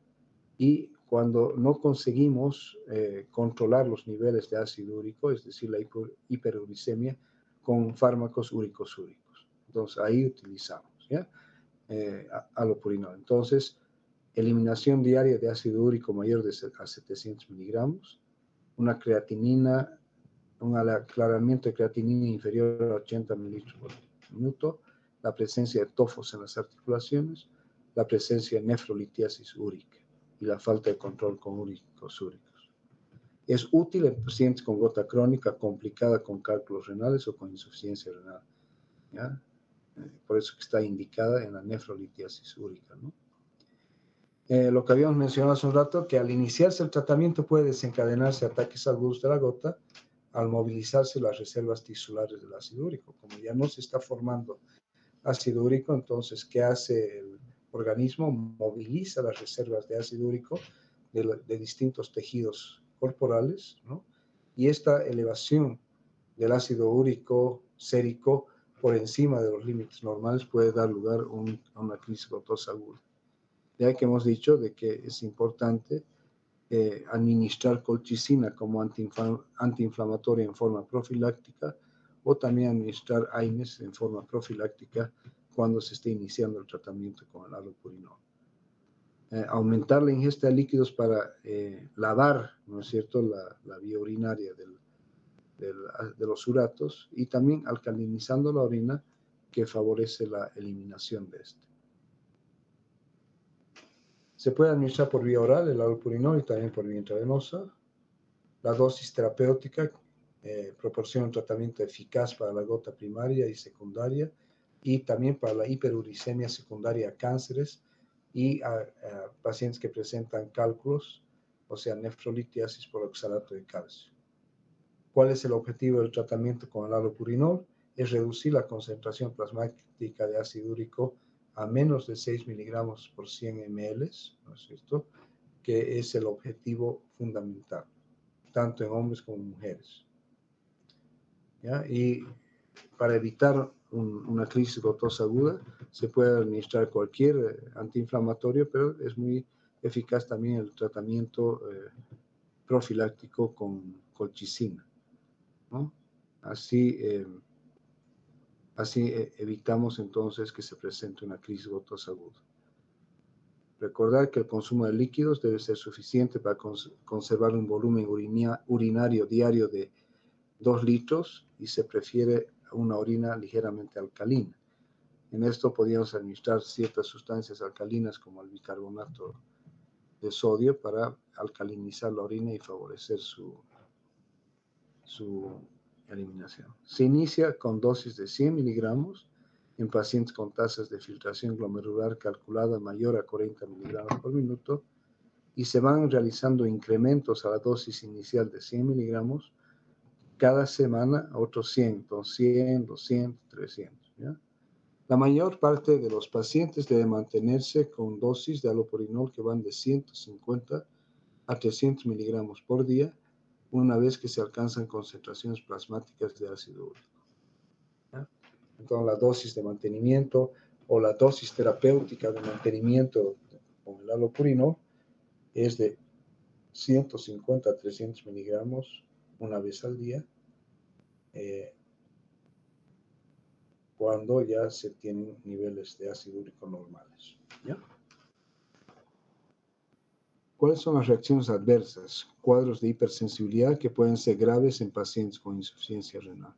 y cuando no conseguimos controlar los niveles de ácido úrico, es decir, la hiperuricemia, con fármacos úricos. Entonces, ahí utilizamos, ¿ya? Allopurinol. Entonces, eliminación diaria de ácido úrico mayor de a 700 miligramos, una creatinina, un aclaramiento de creatinina inferior a 80 mililitros por minuto, la presencia de tofos en las articulaciones, la presencia de nefrolitiasis úrica y la falta de control con úricos. Es útil en pacientes con gota crónica complicada con cálculos renales o con insuficiencia renal, ¿ya? Por eso que está indicada en la nefrolitiasis úrica, ¿no? Lo que habíamos mencionado hace un rato, que al iniciarse el tratamiento puede desencadenarse ataques agudos de la gota al movilizarse las reservas tisulares del ácido úrico. Como ya no se está formando ácido úrico, entonces, ¿qué hace el organismo? Moviliza las reservas de ácido úrico de distintos tejidos corporales, ¿no? Y esta elevación del ácido úrico sérico por encima de los límites normales puede dar lugar a una crisis gotosa aguda. Ya que hemos dicho de que es importante administrar colchicina como antiinflamatoria en forma profiláctica o también administrar AINES en forma profiláctica cuando se esté iniciando el tratamiento con el allopurinol. Aumentar la ingesta de líquidos para lavar, ¿no es cierto?, la vía urinaria de los uratos y también alcalinizando la orina que favorece la eliminación de este. Se puede administrar por vía oral el allopurinol y también por vía intravenosa. La dosis terapéutica proporciona un tratamiento eficaz para la gota primaria y secundaria y también para la hiperuricemia secundaria a cánceres y a pacientes que presentan cálculos, o sea, nefrolitiasis por oxalato de calcio. ¿Cuál es el objetivo del tratamiento con el allopurinol? Es reducir la concentración plasmática de ácido úrico a menos de 6 miligramos por 100 ml, ¿no es cierto?, que es el objetivo fundamental, tanto en hombres como en mujeres, ¿ya? Y para evitar una crisis gotosa aguda, se puede administrar cualquier antiinflamatorio, pero es muy eficaz también el tratamiento profiláctico con colchicina, ¿no? Así evitamos entonces que se presente una crisis gotosa aguda. Recordar que el consumo de líquidos debe ser suficiente para conservar un volumen urinario diario de 2 litros y se prefiere una orina ligeramente alcalina. En esto podríamos administrar ciertas sustancias alcalinas como el bicarbonato de sodio para alcalinizar la orina y favorecer su eliminación. Se inicia con dosis de 100 miligramos en pacientes con tasas de filtración glomerular calculada mayor a 40 miligramos por minuto y se van realizando incrementos a la dosis inicial de 100 miligramos cada semana a otros 100, entonces 100, 200, 300, ¿ya? La mayor parte de los pacientes debe mantenerse con dosis de allopurinol que van de 150 a 300 miligramos por día una vez que se alcanzan concentraciones plasmáticas de ácido úrico, ¿ya? Entonces, la dosis de mantenimiento o la dosis terapéutica de mantenimiento con el allopurinol es de 150 a 300 miligramos una vez al día, cuando ya se tienen niveles de ácido úrico normales, ¿ya? ¿Cuáles son las reacciones adversas? Cuadros de hipersensibilidad que pueden ser graves en pacientes con insuficiencia renal.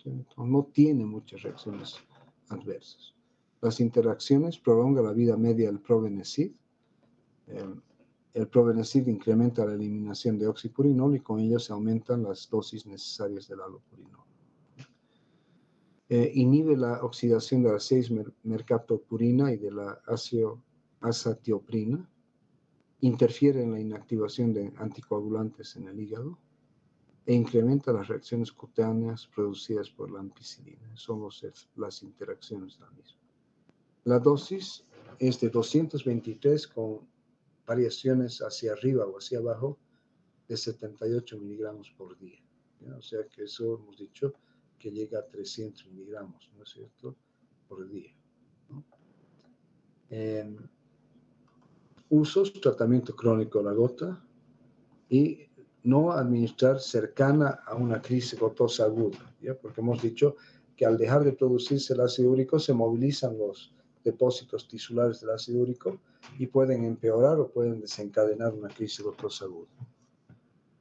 Entonces, no tiene muchas reacciones adversas. Las interacciones prolongan la vida media del probenecid. El probenecid incrementa la eliminación de oxipurinol y con ello se aumentan las dosis necesarias del allopurinol. Inhibe la oxidación de la 6-mercaptopurina y de la azatioprina. Interfiere en la inactivación de anticoagulantes en el hígado e incrementa las reacciones cutáneas producidas por la ampicilina. Son las interacciones de la misma. La dosis es de 223 con variaciones hacia arriba o hacia abajo de 78 miligramos por día, ¿ya? O sea que eso hemos dicho que llega a 300 miligramos, ¿no es cierto?, por día, ¿no? Usos, tratamiento crónico de la gota y no administrar cercana a una crisis gotosa aguda, ¿ya? Porque hemos dicho que al dejar de producirse el ácido úrico se movilizan los depósitos tisulares del ácido úrico y pueden empeorar o pueden desencadenar una crisis gotosa aguda,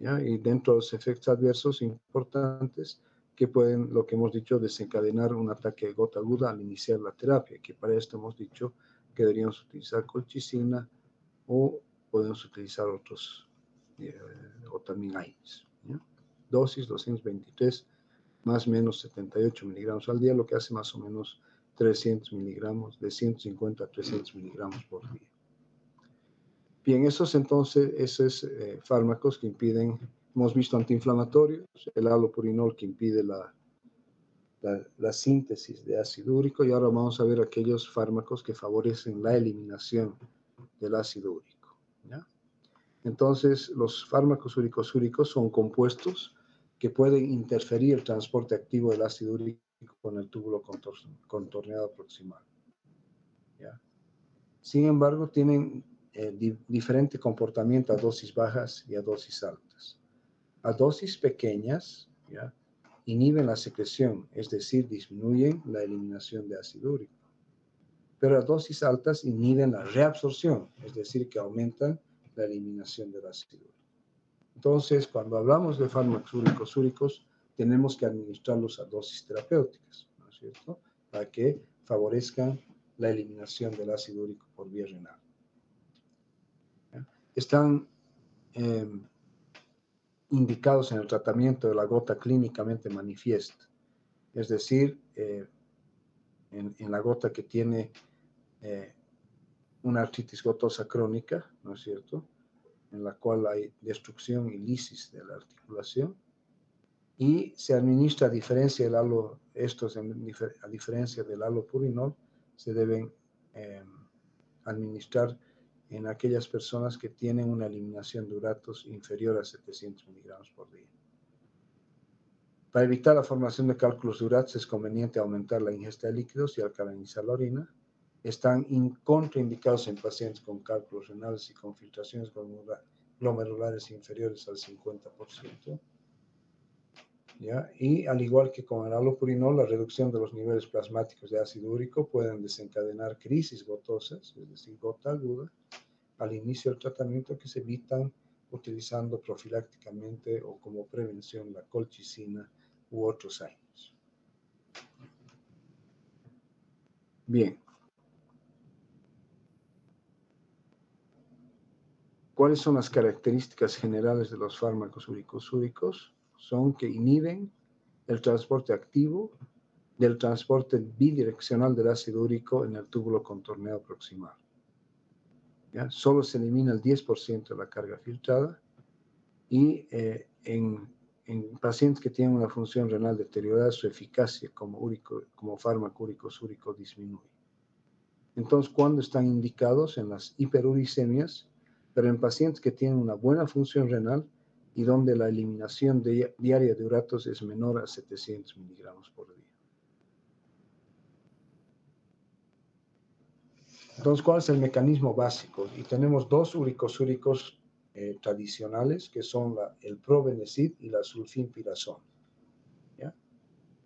¿ya? Y dentro de los efectos adversos importantes que pueden, lo que hemos dicho, desencadenar un ataque de gota aguda al iniciar la terapia, que para esto hemos dicho que deberíamos utilizar colchicina o podemos utilizar otros, o también AINES, ¿ya? Dosis 223 más o menos 78 miligramos al día, lo que hace más o menos 300 miligramos, de 150 a 300 miligramos por día. Bien, esos fármacos que impiden, hemos visto antiinflamatorios, el halopurinol que impide la síntesis de ácido úrico, y ahora vamos a ver aquellos fármacos que favorecen la eliminación del ácido úrico, ¿ya? Entonces, los fármacos uricosúricos son compuestos que pueden interferir el transporte activo del ácido úrico con el túbulo contorneado proximal, ¿ya? Sin embargo, tienen diferente comportamiento a dosis bajas y a dosis altas. A dosis pequeñas, ¿ya?, inhiben la secreción, es decir, disminuyen la eliminación de ácido úrico. Pero a dosis altas inhiben la reabsorción, es decir, que aumentan la eliminación del ácido úrico. Entonces, cuando hablamos de fármacos uricosúricos, tenemos que administrarlos a dosis terapéuticas, ¿no es cierto?, para que favorezcan la eliminación del ácido úrico por vía renal, ¿ya? Están indicados en el tratamiento de la gota clínicamente manifiesta, es decir, en la gota que tiene una artritis gotosa crónica, ¿no es cierto?, en la cual hay destrucción y lisis de la articulación, y se administra a diferencia del a diferencia del halopurinol, se deben administrar en aquellas personas que tienen una eliminación de uratos inferior a 700 miligramos por día. Para evitar la formación de cálculos de uratos es conveniente aumentar la ingesta de líquidos y alcalinizar la orina. Están contraindicados en pacientes con cálculos renales y con filtraciones glomerulares inferiores al 50%. ¿Ya? Y al igual que con el halopurinol, la reducción de los niveles plasmáticos de ácido úrico pueden desencadenar crisis gotosas, es decir, gota aguda, al inicio del tratamiento, que se evitan utilizando profilácticamente o como prevención la colchicina u otros AINES. Bien. ¿Cuáles son las características generales de los fármacos uricosúricos? Son que inhiben el transporte activo del transporte bidireccional del ácido úrico en el túbulo contorneado proximal, ¿ya? Solo se elimina el 10% de la carga filtrada y en pacientes que tienen una función renal deteriorada, su eficacia como fármaco uricosúrico disminuye. Entonces, ¿cuándo están indicados? En las hiperuricemias, pero en pacientes que tienen una buena función renal y donde la eliminación diaria de uratos es menor a 700 miligramos por día. Entonces, ¿cuál es el mecanismo básico? Y tenemos dos uricosúricos tradicionales, que son el probenecid y la sulfimpirazona, ¿ya?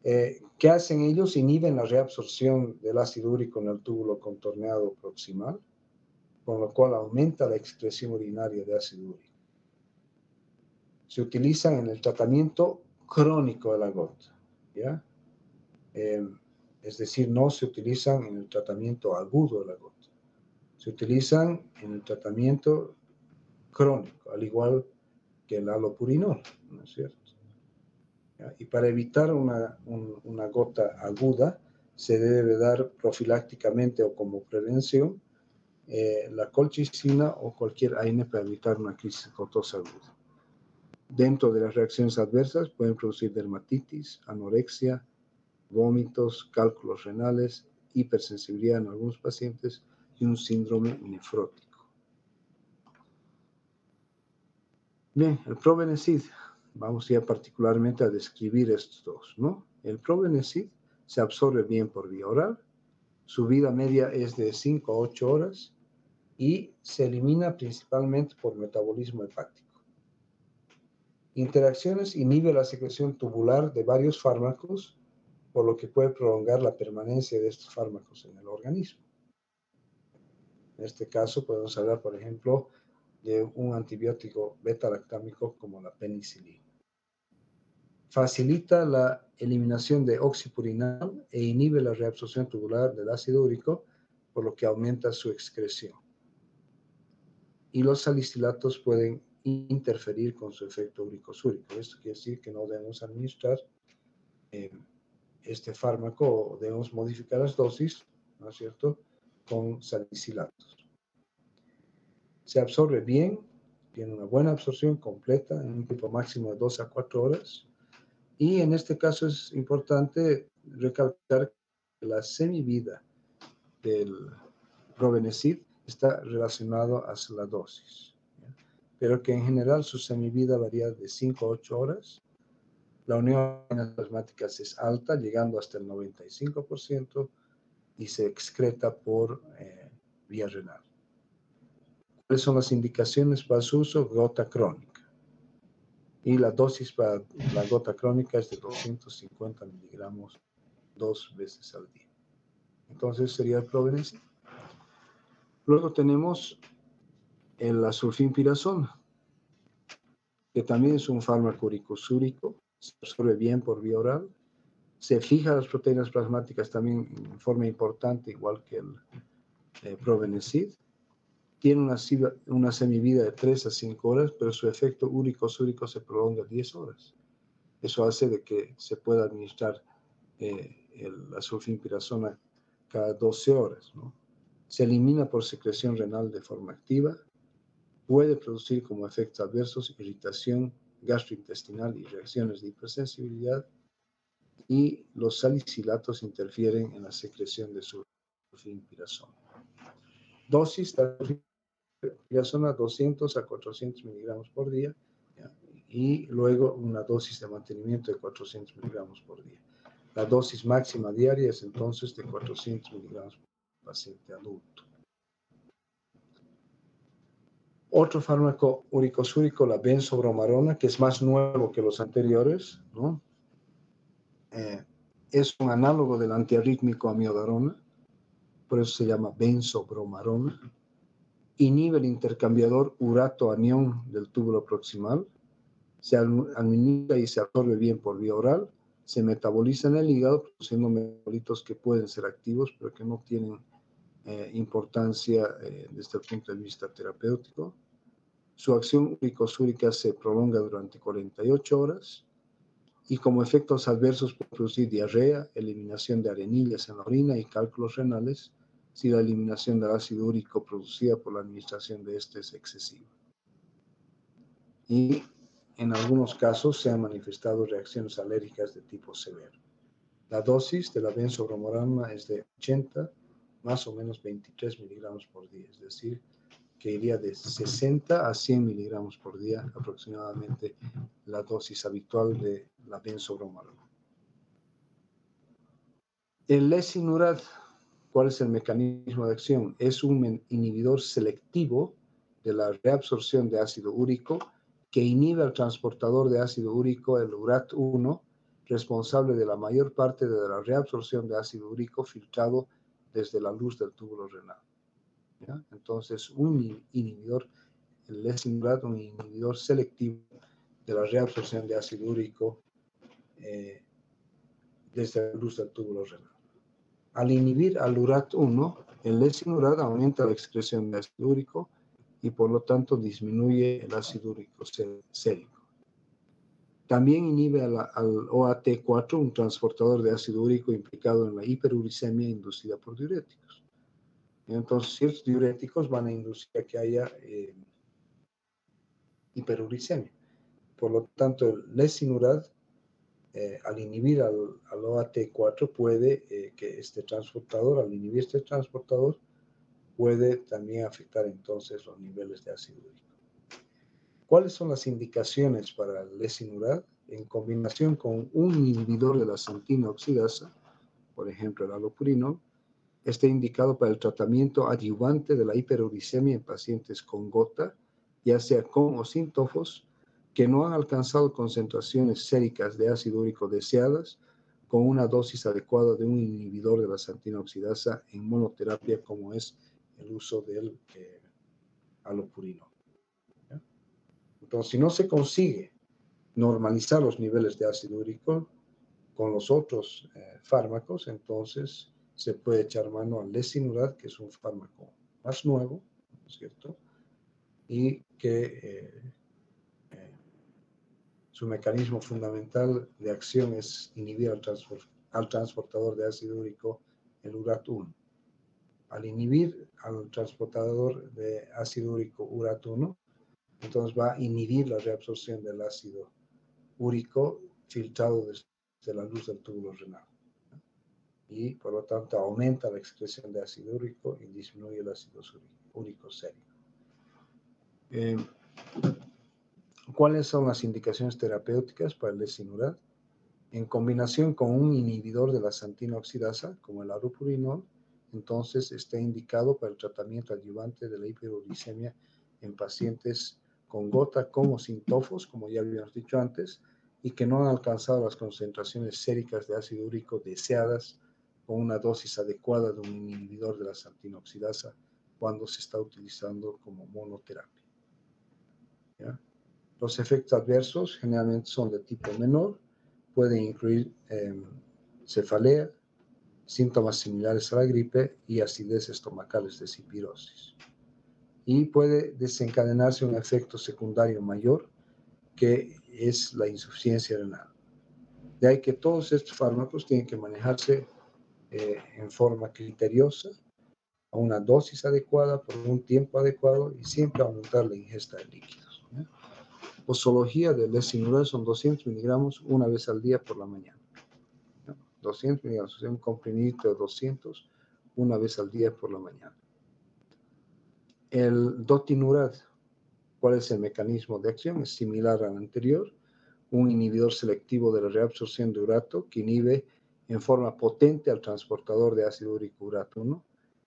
¿Qué hacen ellos? Inhiben la reabsorción del ácido úrico en el túbulo contorneado proximal, con lo cual aumenta la excreción urinaria de ácido úrico. Se utilizan en el tratamiento crónico de la gota, ¿ya? Es decir, no se utilizan en el tratamiento agudo de la gota. Se utilizan en el tratamiento crónico, al igual que el halopurinol, ¿no es cierto? ¿Ya? Y para evitar una gota aguda, se debe dar profilácticamente o como prevención la colchicina o cualquier AINE para evitar una crisis gotosa aguda. Dentro de las reacciones adversas pueden producir dermatitis, anorexia, vómitos, cálculos renales, hipersensibilidad en algunos pacientes y un síndrome nefrótico. Bien, el probenecid. Vamos ya particularmente a describir estos dos, ¿no? El Probenecid se absorbe bien por vía oral, su vida media es de 5 a 8 horas y se elimina principalmente por metabolismo hepático. Interacciones inhibe la secreción tubular de varios fármacos, por lo que puede prolongar la permanencia de estos fármacos en el organismo. En este caso podemos hablar, por ejemplo, de un antibiótico beta-lactámico como la penicilina. Facilita la eliminación de oxipurinal e inhibe la reabsorción tubular del ácido úrico, por lo que aumenta su excreción. Y los salicilatos pueden interferir con su efecto úrico-súrico. Esto quiere decir que no debemos administrar este fármaco o debemos modificar las dosis, ¿no es cierto?, con salicilatos. Se absorbe bien, tiene una buena absorción completa en un tiempo máximo de 2 a 4 horas. Y en este caso es importante recalcar que la semivida del Probenecid está relacionado a la dosis, ¿ya? Pero que en general su semivida varía de 5 a 8 horas. La unión plasmática es alta, llegando hasta el 95%, y se excreta por vía renal. ¿Cuáles son las indicaciones para su uso? Gota crónica. Y la dosis para la gota crónica es de 250 miligramos 2 veces al día. Entonces sería el Probenecid. Luego tenemos el sulfimpirazona, que también es un fármaco uricosúrico, se absorbe bien por vía oral, se fija las proteínas plasmáticas también en forma importante, igual que el Probenecid. Tiene una semivida de 3 a 5 horas, pero su efecto úrico-súrico se prolonga 10 horas. Eso hace de que se pueda administrar la sulfimpirazona cada 12 horas, ¿no? Se elimina por secreción renal de forma activa, puede producir como efectos adversos irritación gastrointestinal y reacciones de hipersensibilidad, y los salicilatos interfieren en la secreción de sulfimpirazona. Dosis de sulfimpirazona 200 a 400 miligramos por día, ¿ya? Y luego una dosis de mantenimiento de 400 miligramos por día. La dosis máxima diaria es entonces de 400 miligramos por paciente adulto. Otro fármaco uricosúrico, la benzobromarona, que es más nuevo que los anteriores, ¿no? Es un análogo del antiarrítmico amiodarona, por eso se llama benzobromarona. Inhibe el intercambiador urato-anión del túbulo proximal, se administra y se absorbe bien por vía oral, se metaboliza en el hígado produciendo metabolitos que pueden ser activos, pero que no tienen importancia desde el punto de vista terapéutico. Su acción uricosúrica se prolonga durante 48 horas y como efectos adversos puede producir diarrea, eliminación de arenillas en la orina y cálculos renales si la eliminación del ácido úrico producida por la administración de este es excesiva. Y en algunos casos se han manifestado reacciones alérgicas de tipo severo. La dosis de la benzobromarona es de 80 más o menos 23 miligramos por día, es decir, que iría de 60 a 100 miligramos por día, aproximadamente la dosis habitual de la benzobromarona. El lesinurad, ¿cuál es el mecanismo de acción? Es un inhibidor selectivo de la reabsorción de ácido úrico que inhibe al transportador de ácido úrico, el URAT1, responsable de la mayor parte de la reabsorción de ácido úrico filtrado desde la luz del túbulo renal. ¿Ya? Entonces, un inhibidor, el lesinurad, un inhibidor selectivo de la reabsorción de ácido úrico desde la luz del túbulo renal. Al inhibir al URAT1, el lesinurad aumenta la excreción de ácido úrico y por lo tanto disminuye el ácido úrico sérico. También inhibe al OAT4, un transportador de ácido úrico implicado en la hiperuricemia inducida por diuréticos. Entonces, ciertos diuréticos van a inducir a que haya hiperuricemia. Por lo tanto, el lesinurad, al inhibir al OAT4, puede que este transportador, al inhibir este transportador, puede también afectar entonces los niveles de ácido úrico. ¿Cuáles son las indicaciones para el lesinurad? en combinación con un inhibidor de la xantina oxidasa, por ejemplo el allopurinol, está indicado para el tratamiento adyuvante de la hiperuricemia en pacientes con gota, ya sea con o sin tofos, que no han alcanzado concentraciones séricas de ácido úrico deseadas, con una dosis adecuada de un inhibidor de la xantina oxidasa en monoterapia, como es el uso del allopurinol. ¿Ya? Entonces, si no se consigue normalizar los niveles de ácido úrico con los otros fármacos, entonces se puede echar mano al lesinurad, que es un fármaco más nuevo, ¿no es cierto? Y que su mecanismo fundamental de acción es inhibir al transportador de ácido úrico, el URAT1. Al inhibir al transportador de ácido úrico URAT1, entonces va a inhibir la reabsorción del ácido úrico filtrado desde la luz del túbulo renal. Y por lo tanto aumenta la excreción de ácido úrico y disminuye el ácido úrico sérico. ¿Cuáles son las indicaciones terapéuticas para el lesinurad? En combinación con un inhibidor de la xantina oxidasa, como el allopurinol, entonces está indicado para el tratamiento adyuvante de la hiperuricemia en pacientes con gota, con o sin tofos, como ya habíamos dicho antes, y que no han alcanzado las concentraciones séricas de ácido úrico deseadas con una dosis adecuada de un inhibidor de la xantina oxidasa cuando se está utilizando como monoterapia. ¿Ya? Los efectos adversos generalmente son de tipo menor, pueden incluir cefalea, síntomas similares a la gripe y acidez estomacal, es decir, pirosis. Y puede desencadenarse un efecto secundario mayor, que es la insuficiencia renal. De ahí que todos estos fármacos tienen que manejarse en forma criteriosa, a una dosis adecuada, por un tiempo adecuado y siempre aumentar la ingesta de líquidos. ¿Eh? Posología del lesinurad son 200 miligramos una vez al día por la mañana. 200 miligramos, o sea, un comprimidito de 200 una vez al día por la mañana. El dotinurad, ¿cuál es el mecanismo de acción? Es similar al anterior, un inhibidor selectivo de la reabsorción de urato que inhibe en forma potente al transportador de ácido úrico URAT1,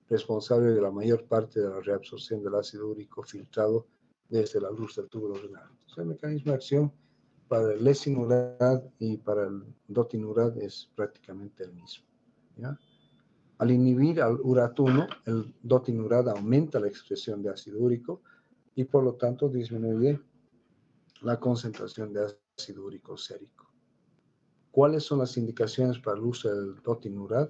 responsable de la mayor parte de la reabsorción del ácido úrico filtrado desde la luz del túbulo renal. Entonces, el mecanismo de acción para el lesinurad y para el dotinurad es prácticamente el mismo. ¿Ya? Al inhibir al URAT1, el dotinurad aumenta la expresión de ácido úrico y por lo tanto disminuye la concentración de ácido úrico sérico. ¿Cuáles son las indicaciones para el uso del dotinurad?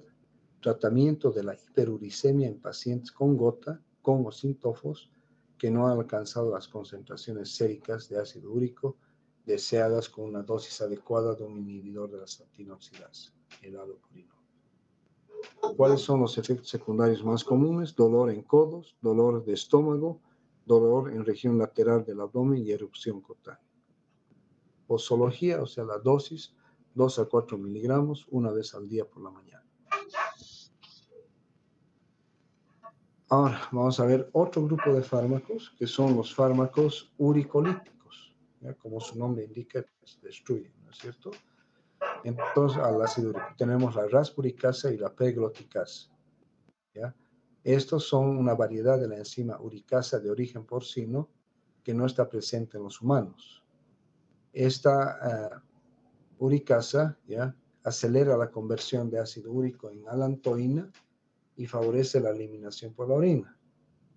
Tratamiento de la hiperuricemia en pacientes con gota, con o sin tofos, que no han alcanzado las concentraciones séricas de ácido úrico deseadas con una dosis adecuada de un inhibidor de la xantina oxidasa, el allopurinol. ¿Cuáles son los efectos secundarios más comunes? Dolor en codos, dolor de estómago, dolor en región lateral del abdomen y erupción cutánea. Posología, o sea, la dosis, 2 a 4 miligramos una vez al día por la mañana. Ahora vamos a ver otro grupo de fármacos, que son los fármacos uricolíticos. ¿Ya? Como su nombre indica, pues, destruyen, ¿no es cierto? Entonces, al ácido úrico tenemos la raspuricasa y la pegloticasa. ¿Ya? Estos son una variedad de la enzima uricasa de origen porcino que no está presente en los humanos. Esta uricasa, ¿ya?, acelera la conversión de ácido úrico en alantoína y favorece la eliminación por la orina.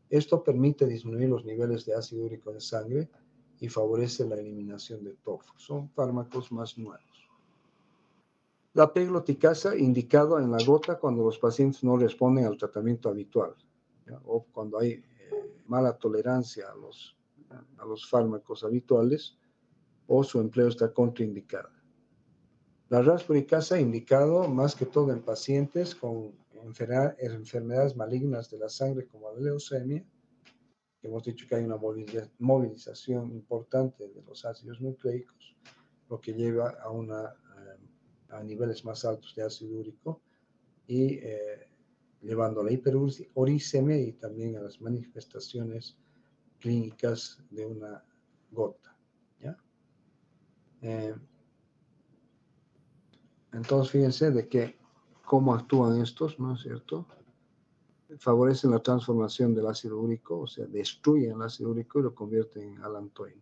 Esto permite disminuir los niveles de ácido úrico en sangre y favorece la eliminación de tofos. Son fármacos más nuevos. La pegloticasa, indicado en la gota cuando los pacientes no responden al tratamiento habitual, ¿ya?, o cuando hay mala tolerancia a los fármacos habituales o su empleo está contraindicado. La raspuricasa, indicado más que todo en pacientes con enfermedades malignas de la sangre como la leucemia, que hemos dicho que hay una movilización importante de los ácidos nucleicos, lo que lleva a niveles más altos de ácido úrico y llevando a la hiperuricemia y también a las manifestaciones clínicas de una gota. ¿Ya? Entonces, fíjense de que cómo actúan estos, ¿no es cierto? Favorecen la transformación del ácido úrico, o sea, destruyen el ácido úrico y lo convierten en alantoína.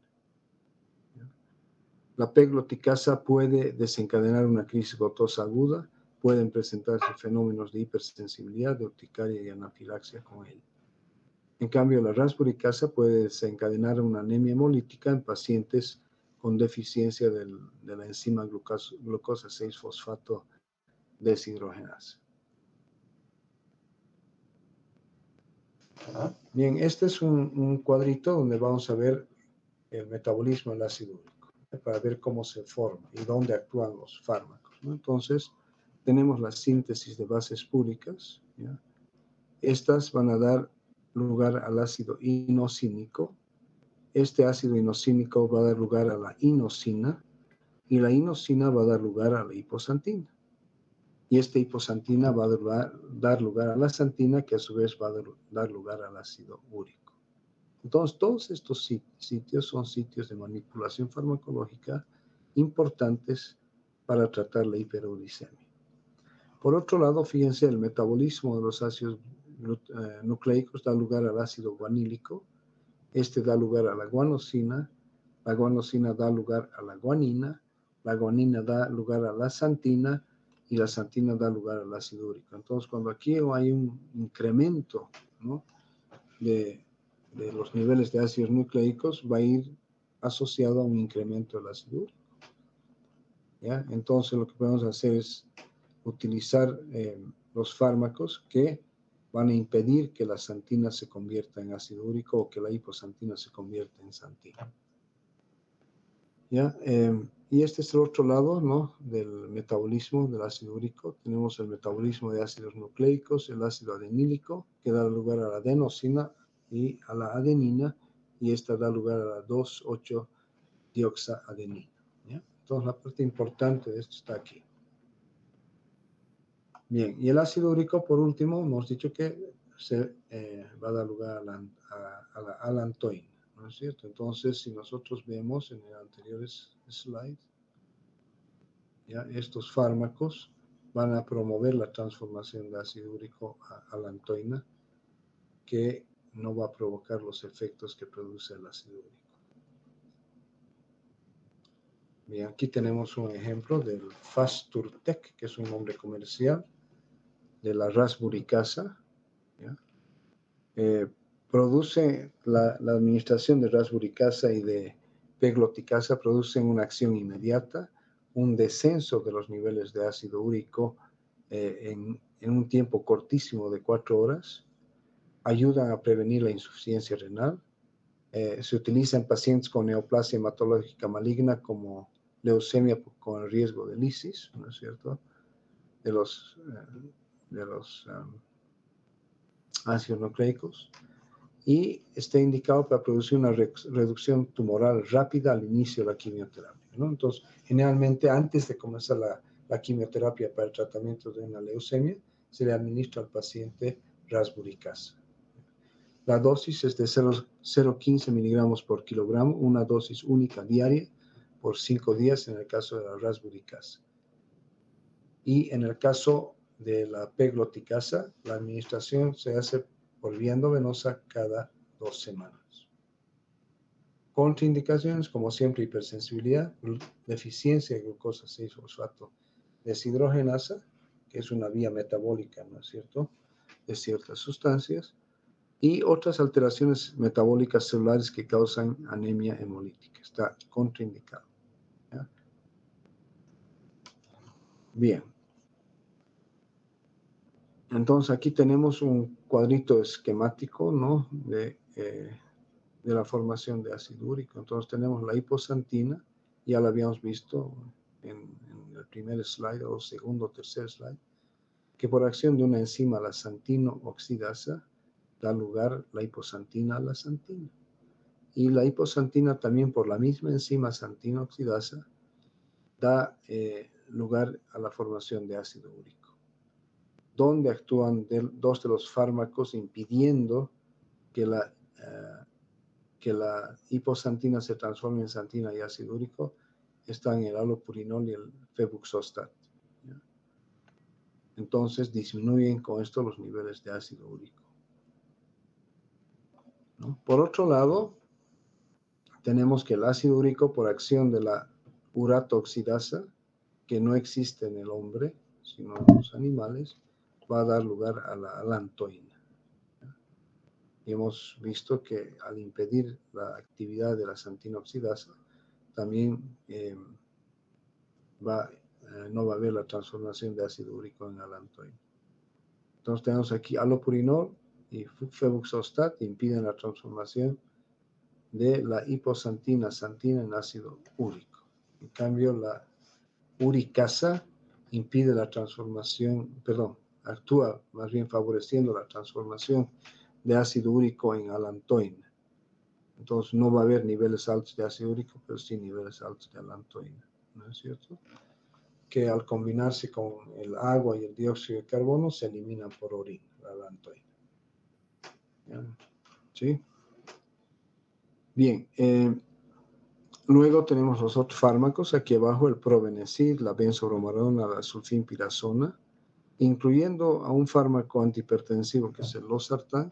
La pegloticasa puede desencadenar una crisis gotosa aguda, pueden presentarse fenómenos de hipersensibilidad, de urticaria y anafilaxia con él. En cambio, la rasburicasa puede desencadenar una anemia hemolítica en pacientes con deficiencia de la enzima glucosa 6-fosfato deshidrogenasa. Bien, este es un cuadrito donde vamos a ver el metabolismo del ácido úrico, para ver cómo se forma y dónde actúan los fármacos, ¿no? Entonces, tenemos la síntesis de bases púricas, ¿ya? Estas van a dar lugar al ácido inosínico. Este ácido inosínico va a dar lugar a la inosina y la inosina va a dar lugar a la hiposantina. Y esta hiposantina va a dar lugar a la santina, que a su vez va a dar lugar al ácido úrico. Entonces, todos estos sitios son sitios de manipulación farmacológica importantes para tratar la hiperuricemia. Por otro lado, fíjense, el metabolismo de los ácidos nucleicos da lugar al ácido guanílico, este da lugar a la guanosina da lugar a la guanina da lugar a la santina y la santina da lugar al ácido úrico. Entonces, cuando aquí hay un incremento, ¿no?, de los niveles de ácidos nucleicos, va a ir asociado a un incremento del ácido úrico, ¿ya? Entonces, lo que podemos hacer es utilizar los fármacos que van a impedir que la santina se convierta en ácido úrico o que la hiposantina se convierta en santina. ¿Ya? Y este es el otro lado, ¿no?, del metabolismo del ácido úrico. Tenemos el metabolismo de ácidos nucleicos, el ácido adenílico, que da lugar a la adenosina y a la adenina, y esta da lugar a la 2,8-dioxaadenina. ¿Ya? Entonces, la parte importante de esto está aquí. Bien, y el ácido úrico, por último, hemos dicho que se va a dar lugar a la alantoína, ¿no es cierto? Entonces, si nosotros vemos en el anteriores slide, ¿ya?, estos fármacos van a promover la transformación de ácido úrico a alantoína, que no va a provocar los efectos que produce el ácido úrico. Bien, aquí tenemos un ejemplo del Fasturtec, que es un nombre comercial, de la rasburicasa, ¿ya? Produce la administración de rasburicasa y de pegloticasa producen una acción inmediata, un descenso de los niveles de ácido úrico en un tiempo cortísimo de 4 horas, ayudan a prevenir la insuficiencia renal, se utiliza en pacientes con neoplasia hematológica maligna como leucemia con el riesgo de lisis, ¿no es cierto?, de los ácidos nucleicos, y está indicado para producir una reducción tumoral rápida al inicio de la quimioterapia, ¿no? Entonces, generalmente antes de comenzar la quimioterapia para el tratamiento de una leucemia, se le administra al paciente rasburicasa. La dosis es de 0,15 miligramos por kilogramo, una dosis única diaria por 5 días en el caso de la rasburicasa. Y en el caso de la pegloticasa, la administración se hace por vía endovenosa cada 2 semanas. Contraindicaciones, como siempre, hipersensibilidad, deficiencia de glucosa 6-fosfato deshidrogenasa, que es una vía metabólica, ¿no es cierto?, de ciertas sustancias, y otras alteraciones metabólicas celulares que causan anemia hemolítica. Está contraindicado, ¿ya? Bien. Entonces, aquí tenemos un cuadrito esquemático, ¿no?, de la formación de ácido úrico. Entonces, tenemos la hiposantina, ya la habíamos visto en el primer slide o segundo o tercer slide, que por acción de una enzima, la santino-oxidasa, da lugar la hiposantina a la santina. Y la hiposantina también por la misma enzima santino-oxidasa da lugar a la formación de ácido úrico, donde actúan dos de los fármacos impidiendo que la hiposantina se transforme en santina y ácido úrico, están el allopurinol y el febuxostat, entonces disminuyen con esto los niveles de ácido úrico, ¿no? Por otro lado, tenemos que el ácido úrico, por acción de la urato oxidasa, que no existe en el hombre, sino en los animales, va a dar lugar a la alantoína. Y hemos visto que al impedir la actividad de la santina oxidasa, también no va a haber la transformación de ácido úrico en alantoína. Entonces tenemos aquí alopurinol y febuxostat, impiden la transformación de la hiposantina santina en ácido úrico. En cambio, la uricasa impide la transformación, actúa más bien favoreciendo la transformación de ácido úrico en alantoína. Entonces no va a haber niveles altos de ácido úrico, pero sí niveles altos de alantoína, ¿no es cierto? Que al combinarse con el agua y el dióxido de carbono se eliminan por orina, la alantoína. ¿Sí? Bien, luego tenemos los otros fármacos, aquí abajo el probenecid, la benzobromarona, la sulfinpirazona, incluyendo a un fármaco antihipertensivo que es el losartán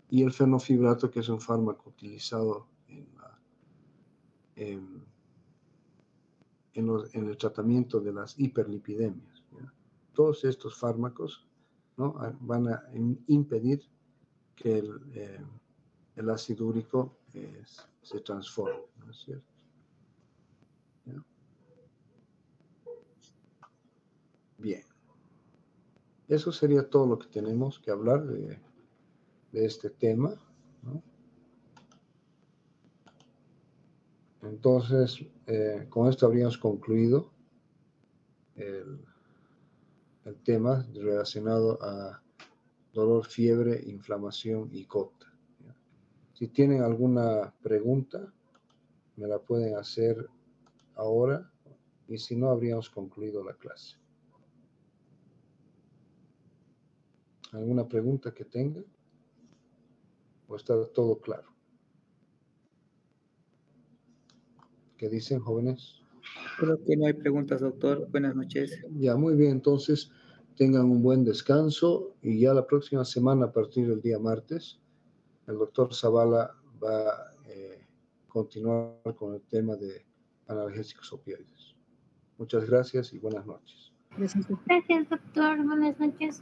y el fenofibrato, que es un fármaco utilizado en el tratamiento de las hiperlipidemias, ¿ya? Todos estos fármacos, ¿no?, van a impedir que el ácido úrico se transforme, ¿no es cierto? ¿Ya? Bien. Eso sería todo lo que tenemos que hablar de este tema, ¿no? Entonces, con esto habríamos concluido el tema relacionado a dolor, fiebre, inflamación y gota. Si tienen alguna pregunta, me la pueden hacer ahora, y si no, habríamos concluido la clase. ¿Alguna pregunta que tengan? ¿O está todo claro? ¿Qué dicen, jóvenes?
Creo que no hay preguntas, doctor. Buenas noches.
Ya, muy bien. Entonces, tengan un buen descanso y ya la próxima semana, a partir del día martes, el doctor Zavala va a continuar con el tema de analgésicos opioides. Muchas gracias y buenas noches.
Gracias, doctor. Buenas noches.